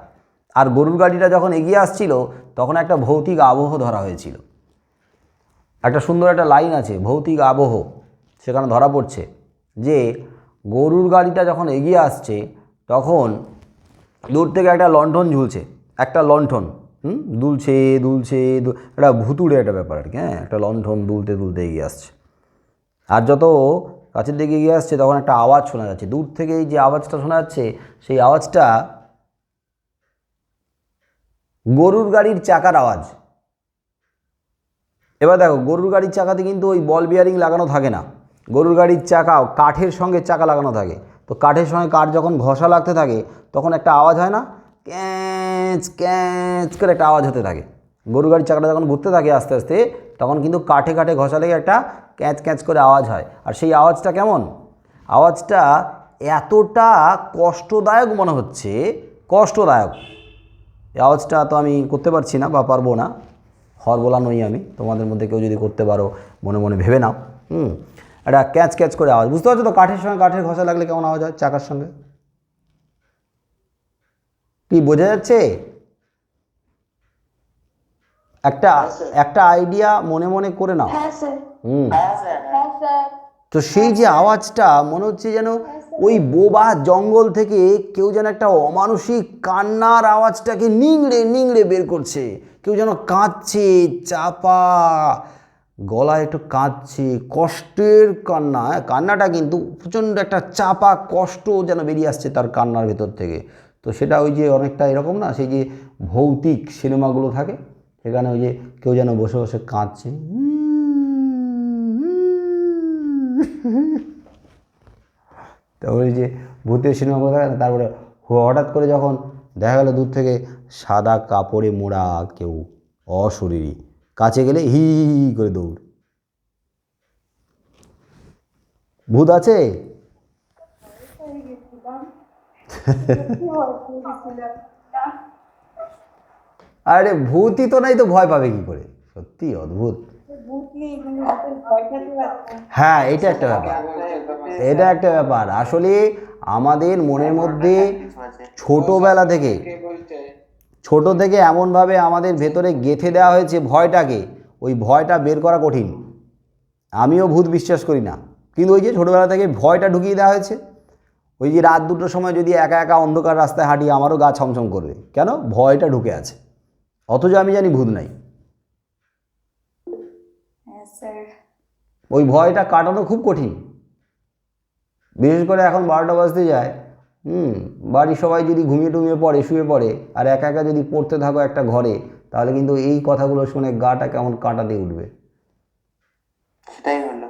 আর গরুর গাড়িটা যখন এগিয়ে আসছিল তখন একটা ভৌতিক আবহ ধরা হয়েছিল। একটা সুন্দর একটা লাইন আছে, ভৌতিক আবহ, সেখানে ধরা পড়ছে যে গরুর গাড়িটা যখন এগিয়ে আসছে তখন দূর থেকে একটা লণ্ঠন ঝুলছে, একটা লণ্ঠন দুলছে দুলছে, একটা ভুতুড়ে একটা ব্যাপার আর কি। হ্যাঁ, একটা লণ্ঠন দুলতে দুলতে এগিয়ে আসছে, আর যত কাছের দিকে এগিয়ে আসছে তখন একটা আওয়াজ শোনা যাচ্ছে। দূর থেকে এই যে আওয়াজটা শোনা যাচ্ছে, সেই আওয়াজটা গরুর গাড়ির চাকার আওয়াজ। এবার দেখো, গরুর গাড়ির চাকাতে কিন্তু ওই বল বিয়ারিং লাগানো থাকে না, গরুর গাড়ির চাকা কাঠের সঙ্গে চাকা লাগানো থাকে। তো কাঠের সঙ্গে কাঠ যখন ঘষা লাগতে থাকে তখন একটা আওয়াজ হয় না, ক্যাঁচ ক্যাঁচ করে একটা আওয়াজ হতে থাকে। গরুর গাড়ির চাকাটা যখন ঘুরতে থাকে আস্তে আস্তে, তখন কিন্তু কাঠে কাঠে ঘষা লেগে একটা ক্যাঁচ ক্যাঁচ করে আওয়াজ হয়। আর সেই আওয়াজটা কেমন, আওয়াজটা এতটা কষ্টদায়ক মনে হচ্ছে, কষ্টদায়ক। এই আওয়াজটা তো আমি করতে পারছি না বা পারবো না, হরবোলা নই আমি। তোমাদের মধ্যে কেউ যদি করতে পারো মনে মনে ভেবে নাও। একটা ক্যাচ ক্যাচ করে আওয়াজ, বুঝতে পারছো তো? কাঠের সঙ্গে কাঠের ঘষা লাগলে কেমন আওয়াজ হয়, চাকার সঙ্গে। কি বোঝা যাচ্ছে? একটা একটা আইডিয়া মনে মনে করে নাও।
হ্যাঁ স্যার।
হ্যাঁ স্যার।
হ্যাঁ স্যার।
তো সেই যে আওয়াজটা মনে হচ্ছে যেন ওই বোবা জঙ্গল থেকে কেউ যেন একটা অমানসিক কান্নার আওয়াজটাকে নিংড়ে নিংড়ে বের করছে। কেউ যেন কাঁদছে, চাপা গলায় একটু কাঁদছে, কষ্টের কান্না। কান্নাটা কিন্তু প্রচণ্ড একটা চাপা কষ্ট যেন বেরিয়ে আসছে তার কান্নার ভেতর থেকে। তো সেটা ওই যে অনেকটা এরকম না, সেই যে ভৌতিক সিনেমাগুলো থাকে, সেখানে ওই যে কেউ যেন বসে বসে কাঁদছে, তারপরে যে ভূতের সিনেমাগুলো থাকে না, তারপরে হঠাৎ করে যখন দেখা গেল দূর থেকে সাদা কাপড়ে মোড়া কেউ অশরীরী, কাছে গেলে হি হি করে দৌড়। ভূত আছে? আরে ভূতই তো নাই, তো ভয় পাবে কি করে? সত্যি অদ্ভুত। হ্যাঁ, এটা একটা ব্যাপার, এটা একটা ব্যাপার। আসলে আমাদের মনের মধ্যে ছোট থেকে এমনভাবে আমাদের ভেতরে গেঁথে দেওয়া হয়েছে ভয়টাকে, ওই ভয়টা বের করা কঠিন। আমিও ভূত বিশ্বাস করি না, কিন্তু ওই যে ছোটোবেলা থেকে ভয়টা ঢুকিয়ে দেওয়া হয়েছে। ওই যে রাত দুটোর সময় যদি একা একা অন্ধকার রাস্তায় হাঁটি, আমারও গা ছমছম করবে, কেন? ভয়টা ঢুকে আছে। অথচ আমি জানি ভূত নাই। ওই ভয়টা কাটানো খুব কঠিন, বিশেষ করে এখন 12টা বাজতে যায়, বাড়ির সবাই যদি ঘুমিয়ে টুমিয়ে পড়ে, শুয়ে পড়ে, আর একা একা যদি পড়তে থাকো একটা ঘরে, তাহলে কিন্তু এই কথাগুলো শুনে গাটা কেমন কাঁটা দিয়ে উঠবে।
সেটাই হলো।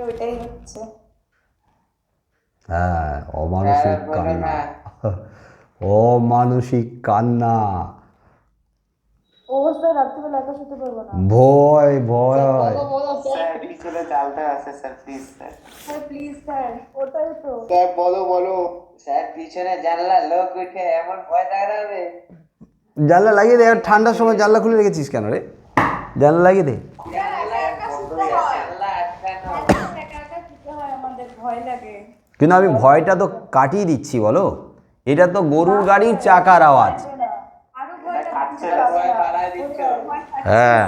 ওইটাই হচ্ছে।
হ্যাঁ, অমানসিক কান্না, অমানসিক কান্না,
ও স্যার রাত্রিবেলা একা শুতে পারবো না,
ভয় ভয়।
স্যার পিছনে জালটা আছে sir, please sir.
Sir please sir, ওটাই তো।
স্যার বলো স্যার, পিছনে জানলা লোক উঠে এমন ভয় দেখাবে।
জানলা লাগিয়ে দে, আর ঠান্ডার সময় জানলা খুলে রেখেছিস কেন রে? জানলা লাগিয়ে দে।
জানলা আটকানো।
একা একা শুতে হয়, আমাদের ভয় লাগে।
কিন্তু আমি ভয়টা তো কাটিয়ে দিচ্ছি, বলো। এটা তো গরুর গাড়ির চাকার আওয়াজ।
আরো ভয়
কাটছে না, ভয় বাড়ায় দিচ্ছ।
হ্যাঁ,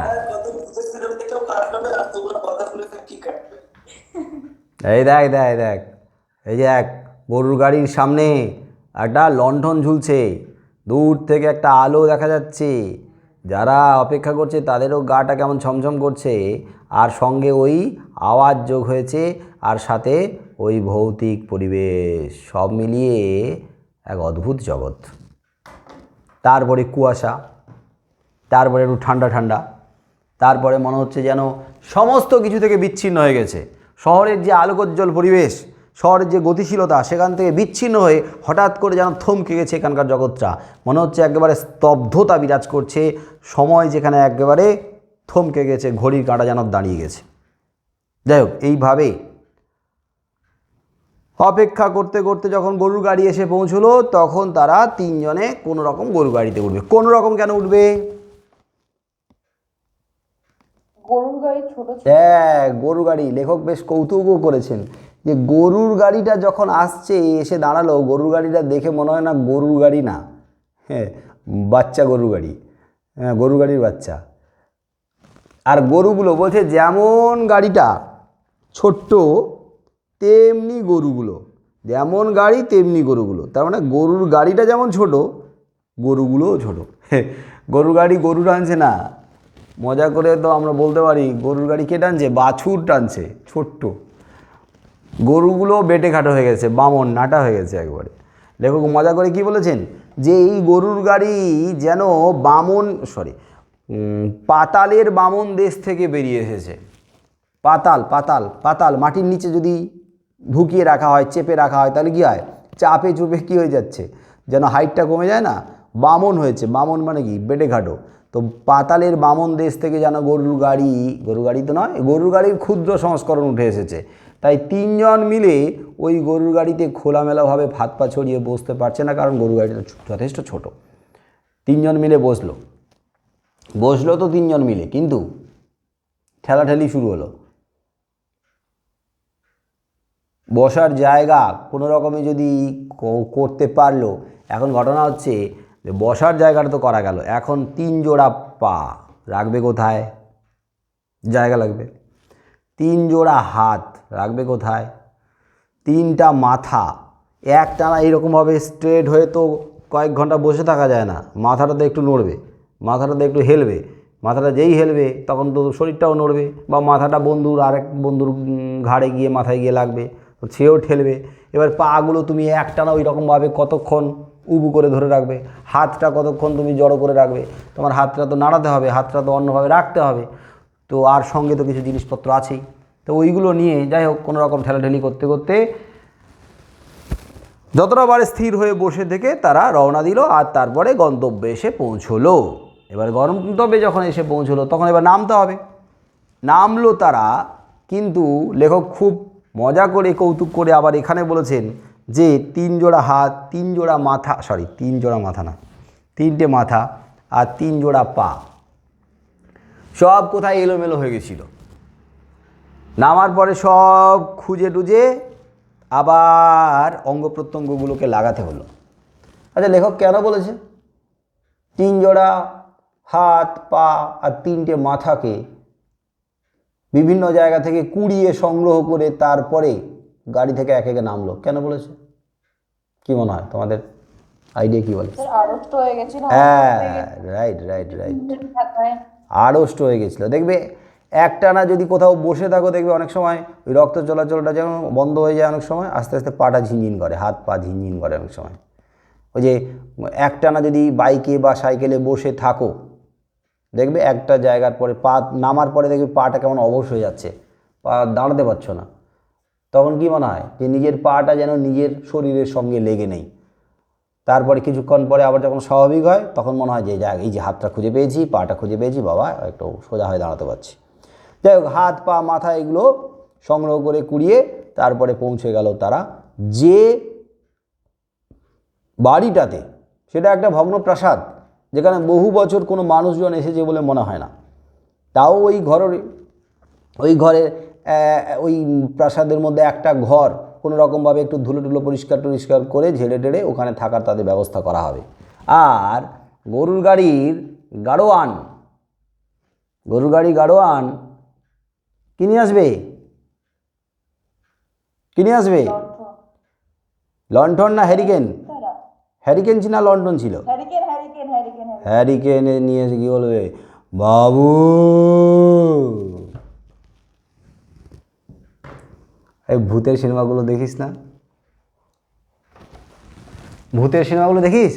এই দেখ দেখ দেখ, এই যে এক গরুর গাড়ির সামনে একটা লণ্ঠন ঝুলছে, দূর থেকে একটা আলো দেখা যাচ্ছে। যারা অপেক্ষা করছে তাদেরও গাটা কেমন ছমছম করছে, আর সঙ্গে ওই আওয়াজ যোগ হয়েছে, আর সাথে ওই ভৌতিক পরিবেশ, সব মিলিয়ে এক অদ্ভুত জগৎ। তারপরে কুয়াশা, তারপরে একটু ঠান্ডা ঠান্ডা, তারপরে মনে হচ্ছে যেন সমস্ত কিছু থেকে বিচ্ছিন্ন হয়ে গেছে। শহরের যে আলোকোজ্জ্বল পরিবেশ, শহরের যে গতিশীলতা সেখান থেকে বিচ্ছিন্ন হয়ে হঠাৎ করে যেন থমকে গেছে এখানকার জগৎটা। মনে হচ্ছে একেবারে স্তব্ধতা বিরাজ করছে, সময় যেখানে একেবারে থমকে গেছে, ঘড়ির কাঁটা যেন দাঁড়িয়ে গেছে। যাই হোক, এইভাবে অপেক্ষা করতে করতে যখন গরুর গাড়ি এসে পৌঁছলো, তখন তারা তিনজনে কোনো রকম গরুর গাড়িতে উঠবে। কোনো রকম কেন উঠবে?
গরুর গাড়ি ছোট ছিল।
হ্যাঁ, গরুর গাড়ি। লেখক বেশ কৌতুকও করেছেন যে গরুর গাড়িটা যখন আসছে, এসে দাঁড়ালো, গরুর গাড়িটা দেখে মনে হয় না গরুর গাড়ি না, হ্যাঁ, বাচ্চা গরুর গাড়ি, হ্যাঁ, গরুর গাড়ির বাচ্চা। আর গরুগুলো বলছে যেমন গাড়িটা ছোট্ট তেমনি গরুগুলো, যেমন গাড়ি তেমনি গরুগুলো। তার মানে গরুর গাড়িটা যেমন ছোট, গরুগুলোও ছোট। গরুর গাড়ি গরু টানছে না, মজা করে তো আমরা বলতে পারি গরুর গাড়ি কে টানছে? বাছুর টানছে, ছোট্ট। গরুগুলো বেটে খাটো হয়ে গেছে, বামন নাটা হয়ে গেছে একবারে। লেখক মজা করে কি বলেছেন যে এই গরুর গাড়ি যেন পাতালের বামন দেশ থেকে বেরিয়ে এসেছে। পাতাল পাতাল পাতাল মাটির নিচে যদি ঢুকিয়ে রাখা হয়, চেপে রাখা হয়, তাহলে কী হয়? চাপে চুপে কী হয়ে যাচ্ছে, যেন হাইটটা কমে যায় না, বামন হয়েছে। বামন মানে কি? বেটে খাটো। তো পাতালের বামন দেশ থেকে যেন গরুর গাড়ি তো নয়, গরুর গাড়ির ক্ষুদ্র সংস্করণ উঠে এসেছে। তাই তিনজন মিলে ওই গরুর গাড়িতে খোলামেলাভাবে হাত পা ছড়িয়ে বসতে পারছে না, কারণ গরুর গাড়িটা যথেষ্ট ছোট। তিনজন মিলে বসলো তো তিনজন মিলে, কিন্তু ঠেলাঠেলি শুরু হলো। বসার জায়গা কোনো রকমে যদি করতে পারলো। এখন ঘটনা হচ্ছে যে বসার জায়গাটা তো করা গেল, এখন 3 জোড়া পা রাখবে কোথায়? জায়গা লাগবে। 3 জোড়া হাত রাখবে কোথায়? 3টা মাথা একটানা এইরকমভাবে স্ট্রেট হয়ে তো কয়েক ঘন্টা বসে থাকা যায় না। মাথাটা তো একটু নড়বে, মাথাটা তো একটু হেলবে। মাথাটা যেই হেলবে তখন তো শরীরটাও নড়বে, বা মাথাটা আরেক বন্ধুর ঘাড়ে গিয়ে, মাথায় গিয়ে লাগবে, তো সেও ঠেলবে। এবার পাগুলো তুমি একটানা ওই রকমভাবে কতক্ষণ উবু করে ধরে রাখবে? হাতটা কতক্ষণ তুমি জড়ো করে রাখবে? তোমার হাতটা তো নাড়াতে হবে, হাতটা তো অন্যভাবে রাখতে হবে। তো আর সঙ্গে তো কিছু জিনিসপত্র আছেই। তো ওইগুলো নিয়ে যাই হোক কোনো রকম ঠেলাঠেলি করতে করতে যতটা বারে স্থির হয়ে বসে থেকে তারা রওনা দিল, আর তারপরে গন্তব্যে এসে পৌঁছলো। এবার গন্তব্যে যখন এসে পৌঁছলো তখন এবার নামতে হবে। নামলো তারা, কিন্তু লেখক খুব মজা করে কৌতুক করে আবার এখানে বলেছেন যে 3 জোড়া হাত, 3 জোড়া মাথা, 3 জোড়া মাথা না, 3টে মাথা আর 3 জোড়া পা, সব কোথায় এলোমেলো হয়ে গেছিল। নামার পরে সব খুঁজে টুজে আবার অঙ্গ প্রত্যঙ্গগুলোকে লাগাতে হলো। আচ্ছা, লেখক কেন বলেছে 3 জোড়া হাত, পা আর 3টে মাথাকে বিভিন্ন জায়গা থেকে কুড়িয়ে সংগ্রহ করে তারপরে গাড়ি থেকে একে একে নামলো? কেন বলেছে? কি মনে হয় তোমাদের? আইডিয়া কি বলে?
আড়ষ্ট হয়ে গেছিল।
হ্যাঁ, রাইট। আড়ষ্ট হয়ে গেছিলো। দেখবে একটানা যদি কোথাও বসে থাকো, দেখবে অনেক সময় ওই রক্ত চলাচলটা যেমন বন্ধ হয়ে যায়, অনেক সময় আস্তে আস্তে পাটা ঝিনঝিন করে, হাত পা ঝিনঝিন করে অনেক সময়। ওই যে একটানা যদি বাইকে বা সাইকেলে বসে থাকো, দেখবে একটা জায়গার পরে পা নামার পরে দেখবে পাটা কেমন অবশ হয়ে যাচ্ছে, পা দাঁড়াতে পারছো না। তখন কি মনে হয় যে নিজের পাটা যেন নিজের শরীরের সঙ্গে লেগে নেই। তারপরে কিছুক্ষণ পরে আবার যখন স্বাভাবিক হয় তখন মনে হয় যে যাক, এই যে হাতটা খুঁজে পেয়েছি, পাটা খুঁজে পেয়েছি, বাবা একটু সোজা হয়ে দাঁড়াতে পারছি। যাই হোক, হাত পা মাথা এগুলো সংগ্রহ করে কুড়িয়ে তারপরে পৌঁছে গেল তারা যে বাড়িটাতে। সেটা একটা ভগ্ন প্রাসাদ, যেখানে বহু বছর কোনো মানুষজন এসেছে বলে মনে হয় না। তাও ওই ঘরে ওই প্রাসাদের মধ্যে একটা ঘর কোনো রকমভাবে একটু ধুলো পরিষ্কার করে ঝেড়ে টেড়ে ওখানে থাকার তাদের ব্যবস্থা করা হবে। আর গরুর গাড়ির গাড়োয়ান কি নিয়ে আসবে? লণ্ঠন না হ্যারিকেন? হ্যারিকেন ছিল না লণ্ঠন ছিল? হ্যারিকেন নিয়ে এসে কি বলবে? বাবু, এই ভূতের সিনেমাগুলো দেখিস না? ভূতের সিনেমাগুলো দেখিস?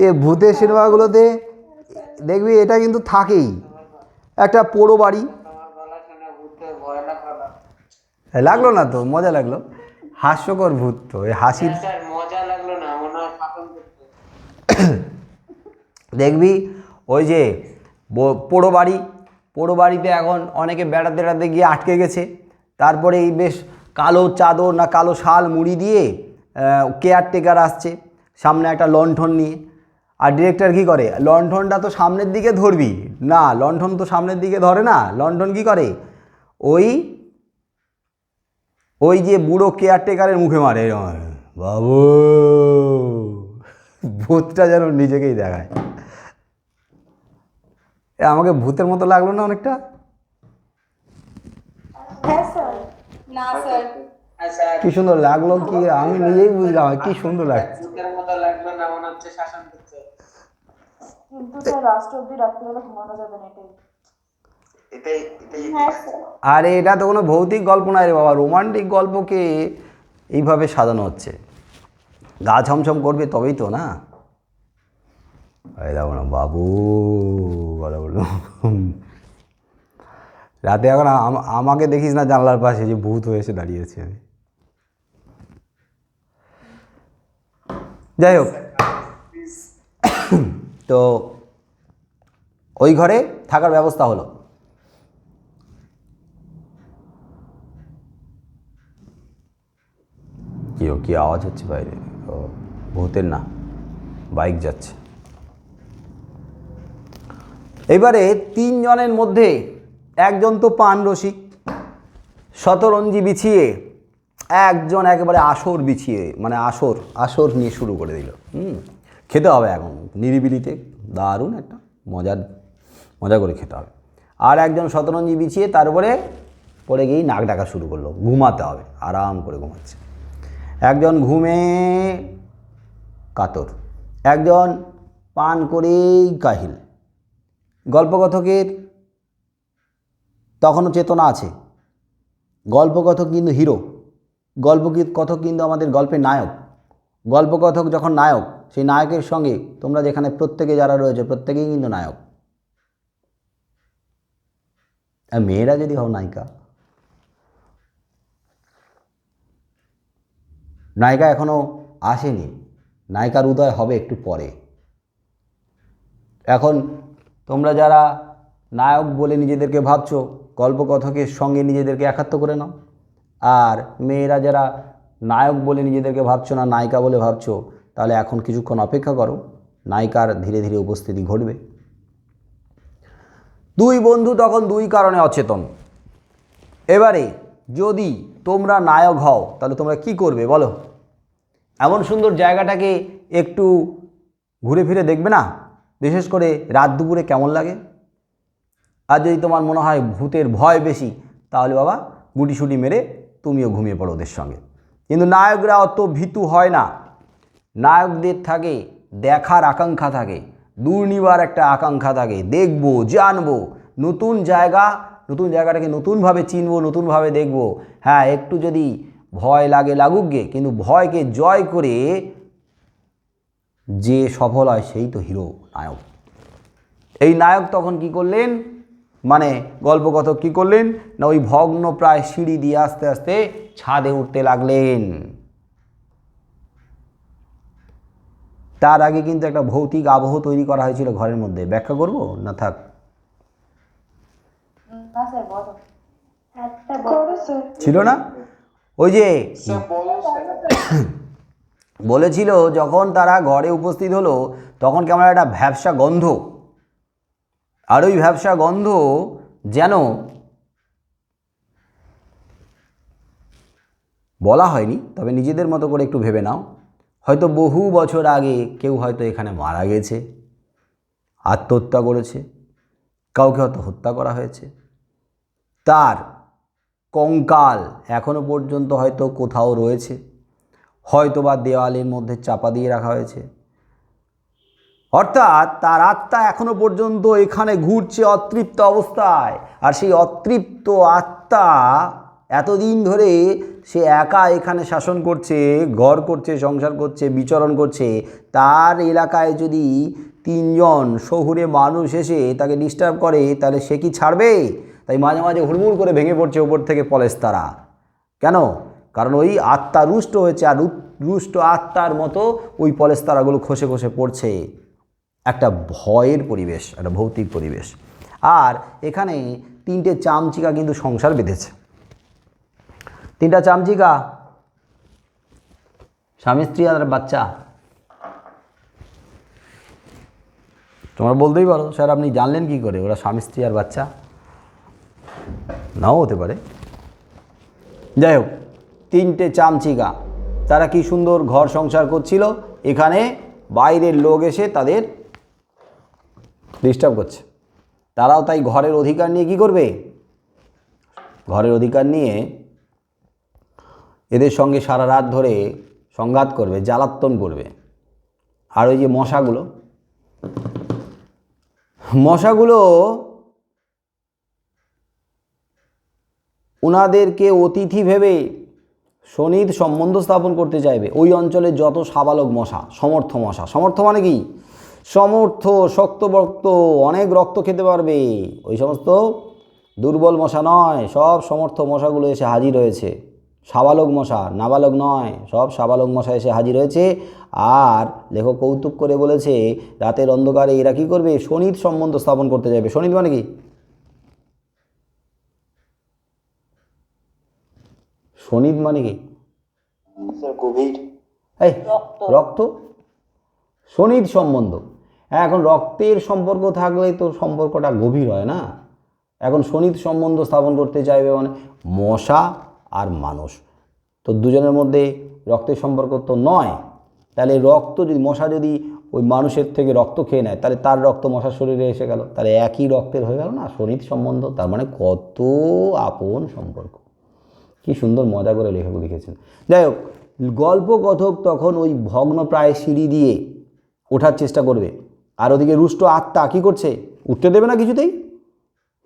এ ভূতের সিনেমাগুলোতে দেখবি এটা কিন্তু থাকেই। একটা পোড়ো বাড়ি, লাগলো না তো, মজা লাগলো, হাস্যকর ভূত তো, এই হাসির
স্যার মজা লাগলো না, মনে হয় শাসন করতে।
দেখবি ওই যে পোড়ো বাড়িতে এখন অনেকে বেড়াতে টেড়াতে গিয়ে আটকে গেছে, তারপরে এই বেশ কালো চাদর না কালো শাল মুড়ি দিয়ে কেয়ারটেকার আসছে সামনে একটা লণ্ঠন নিয়ে, আর ডিরেক্টর কী করে, লণ্ঠনটা তো সামনের দিকে ধরবি না, লণ্ঠন তো সামনের দিকে ধরে না, লণ্ঠন কী করে, ওই ওই যে বুড়ো কেয়ারটেকারের মুখে মারে এরকম, বাবু, ভূতটা যেন নিজেকেই দেখায়। আমাকে ভূতের মতো লাগলো না অনেকটা?
হ্যাঁ স্যার। না স্যার।
হ্যাঁ স্যার,
কি সুন্দর লাগলো, কি আমি নিজেই বুঝলাম কি সুন্দর লাগছে।
ভূতের মতো লাগলো না, মনে হচ্ছে শাসন করতে।
কিন্তু স্যার রাষ্ট্র অব্দি রাত্রিবেলা ঘুমানো যাবে না, এটাই।
এটাই
হ্যাঁ স্যার।
আরে এটা তো কোনো ভৌতিক গল্প নয় রে বাবা, রোমান্টিক গল্পকে এইভাবে সাজানো হচ্ছে, গা ছমছম করবে তবেই তো না। এই দেখো না বাবু, বলো বলো, রাতে এখন আমাকে দেখিস না জানলার পাশে যে ভূত হয়ে এসে দাঁড়িয়েছি আমি। যাই হোক, তো ওই ঘরে থাকার ব্যবস্থা হলো। কি আওয়াজ হচ্ছে বাইরে? ও ভূতের না, বাইক যাচ্ছে। এবারে তিনজনের মধ্যে একজন তো পান রসিক, শতরঞ্জি বিছিয়ে, একজন একেবারে আসর বিছিয়ে, মানে আসর নিয়ে শুরু করে দিল। খেতে হবে এখন নিরিবিলিতে, দারুণ একটা মজা করে খেতে হবে। আর একজন শতরঞ্জি বিছিয়ে তারপরে পড়ে গিয়েই নাক ডাকা শুরু করলো, ঘুমাতে হবে, আরাম করে ঘুমাচ্ছে। একজন ঘুমে কাতর, একজন পান করেই কাহিল। গল্পকথকের তখনও চেতনা আছে, গল্পকথক কিন্তু হিরো, গল্পকথক কিন্তু আমাদের গল্পের নায়ক। গল্পকথক যখন নায়ক, সেই নায়কের সঙ্গে তোমরা যেখানে প্রত্যেকে যারা রয়েছে প্রত্যেকেই কিন্তু নায়ক। আর মেয়েরা যদি হও নায়িকা, নায়িকা এখনও আসেনি, নায়িকার উদয় হবে একটু পরে। এখন তোমরা যারা নায়ক বলে নিজেদেরকে ভাবছো, গল্পকথকের সঙ্গে নিজেদেরকে একাত্ম করে নাও। আর মেয়েরা যারা নায়ক বলে নিজেদেরকে ভাবছো না, নায়িকা বলে ভাবছো, তাহলে এখন কিছুক্ষণ অপেক্ষা করো, নায়িকার ধীরে ধীরে উপস্থিতি ঘটবে। দুই বন্ধু তখন দুই কারণে অচেতন। এবারে যদি তোমরা নায়ক হও তাহলে তোমরা কি করবে বলো? এমন সুন্দর জায়গাটাকে একটু ঘুরে ফিরে দেখবে না? বিশেষ করে রাত দুপুরে কেমন লাগে? আর যদি তোমার মনে হয় ভূতের ভয় বেশি, তাহলে বাবা গুটিসুটি মেরে তুমিও ঘুমিয়ে পড়ো ওদের সঙ্গে। কিন্তু নায়করা অত ভীতু হয় না, নায়কদের থাকে দেখার আকাঙ্ক্ষা থাকে, দুর্নিবার একটা আকাঙ্ক্ষা থাকে, দেখবো, জানবো, নতুন জায়গাটাকে নতুনভাবে চিনবো, নতুনভাবে দেখবো। হ্যাঁ, একটু যদি ভয় লাগুক গে, কিন্তু ভয়কে জয় করে যে সফল হয় সেই তো হিরো, নায়ক। এই নায়ক তখন কি করলেন, মানে গল্পকথক কি করলেন না, ওই ভগ্ন প্রায় সিঁড়ি দিয়ে আস্তে আস্তে ছাদে উঠতে লাগলেন। তার আগে কিন্তু একটা ভৌতিক আবহ তৈরি করা হয়েছিল ঘরের মধ্যে, ব্যাখ্যা করব না থাক?
না স্যার বলো।
একটা বড় স্যার
ছিল না, ওই যে
স্যার বলো স্যার।
বলেছিল যখন তারা ঘরে উপস্থিত হলো তখন কেমন একটা ভ্যাপসা গন্ধ, আর ওই ভ্যাপসা গন্ধ যেন বলা হয়নি, তবে নিজেদের মতো করে একটু ভেবে নাও, হয়তো বহু বছর আগে কেউ হয়তো এখানে মারা গেছে, আত্মহত্যা করেছে, কাউকে হয়তো হত্যা করা হয়েছে, তার কঙ্কাল এখনো পর্যন্ত হয়তো কোথাও রয়েছে, হয়তো বা দেওয়ালের মধ্যে চাপা দিয়ে রাখা হয়েছে। অর্থাৎ তার আত্মা এখনো পর্যন্ত এখানে ঘুরছে অতৃপ্ত অবস্থায়, আর সেই অতৃপ্ত আত্মা এতদিন ধরে সে একা এখানে শাসন করছে, ঘর করছে, সংসার করছে, বিচরণ করছে। তার এলাকায় যদি তিনজন শহুরে মানুষ এসে তাকে ডিস্টার্ব করে, তাহলে সে কি ছাড়বে? তাই মাঝে মাঝে হুড়মুড় করে ভেঙে পড়ছে ওপর থেকে পলেস্তারা। কেন? কারণ ওই আত্মা রুষ্ট হয়েছে, আর রুষ্ট আত্মার মতো ওই পলেস্তারাগুলো খসে খসে পড়ছে। একটা ভয়ের পরিবেশ, একটা ভৌতিক পরিবেশ। আর এখানে 3টে চামচিকা কিন্তু সংসার বেঁধেছে। 3টা চামচিকা, স্বামী স্ত্রী আর বাচ্চা। তোমরা বলতেই পারো স্যার আপনি জানলেন কি করে ওরা স্বামী স্ত্রী আর বাচ্চা? নাও হতে পারে। যাই হোক, 3টে চামচিকা, তারা কি সুন্দর ঘর সংসার করছিল, এখানে বাইরের লোক এসে তাদের ডিস্টার্ব করছে। তারাও তাই ঘরের অধিকার নিয়ে কি করবে? ঘরের অধিকার নিয়ে এদের সঙ্গে সারা রাত ধরে সংঘাত করবে, জ্বালাতন করবে। আর ওই যে মশাগুলো ওনাদেরকে অতিথি ভেবে শনির সম্বন্ধ স্থাপন করতে চাইবে। ওই অঞ্চলের যত সাবালক মশা, সমর্থ মশা, সমর্থ মানে কি? সমর্থ, শক্তবক্ত, অনেক রক্ত খেতে পারবে, ওই সমস্ত দুর্বল মশা নয়, সব সমর্থ মশাগুলো এসে হাজির হয়েছে। সাবালক মশা, নাবালক নয়, সব সাবালক মশা এসে হাজির হয়েছে। আর লেখক কৌতুক করে বলেছে রাতের অন্ধকারে এরা কী করবে? শনির সম্বন্ধ স্থাপন করতে যাবে। শনি মানে কি? শনির মানে কি?
গভীর
এই রক্ত, শনির সম্বন্ধ। এখন রক্তের সম্পর্ক থাকলে তো সম্পর্কটা গভীর হয় না। এখন শনির সম্বন্ধ স্থাপন করতে চাইবে মানে মশা আর মানুষ তো দুজনের মধ্যে রক্তের সম্পর্ক তো নয়। তাহলে রক্ত যদি, মশা যদি ওই মানুষের থেকে রক্ত খেয়ে নেয়, তাহলে তার রক্ত মশার শরীরে এসে গেল, তাহলে একই রক্তের হয়ে গেল না শনির সম্বন্ধ। তার মানে কত আপন সম্পর্ক। কি সুন্দর মজা করে লেখক লিখেছেন। যাই হোক, গল্প কথক তখন ওই ভগ্নপ্রায় সিঁড়ি দিয়ে ওঠার চেষ্টা করবে, আর ওদিকে রুষ্ট আত্মা কী করছে? উঠতে দেবে না কিছুতেই,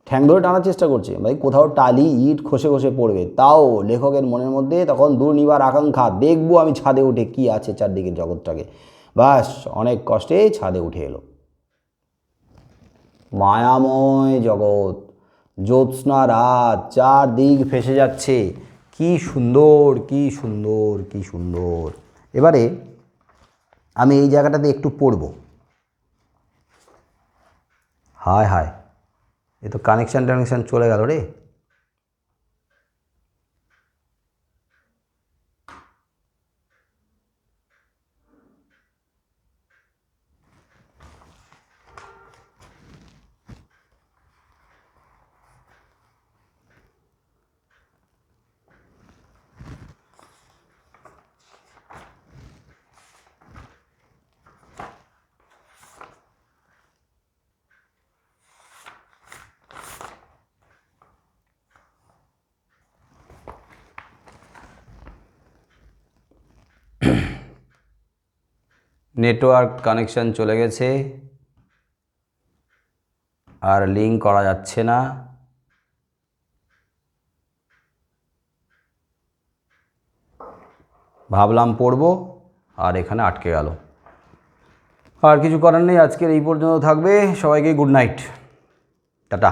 ঠ্যাং ধরে টানার চেষ্টা করছে। ভাই কোথাও টালি ইট খসে খসে পড়বে, তাও লেখকের মনের মধ্যে তখন দুর্নিবার আকাঙ্ক্ষা, দেখবো আমি ছাদে উঠে কি আছে চারদিকের জগৎটাকে। বাস অনেক কষ্টে ছাদে উঠে এলো। মায়াময় জগৎ, জ্যোৎস্না রাত, চারদিক ভেসে যাচ্ছে। কি সুন্দর, কি সুন্দর, কি সুন্দর। এবারে আমি এই জায়গাটাতে একটু পড়ব। হায় হায়, এ তো কানেকশান চলে গেল রে। নেটওয়ার্ক কানেকশান চলে গেছে, আর লিঙ্ক করা যাচ্ছে না। ভাবলাম পড়ব, আর এখানে আটকে গেল। আর কিছু করার নেই, আজকের এই পর্যন্ত থাকবে। সবাইকে গুড নাইট, টাটা।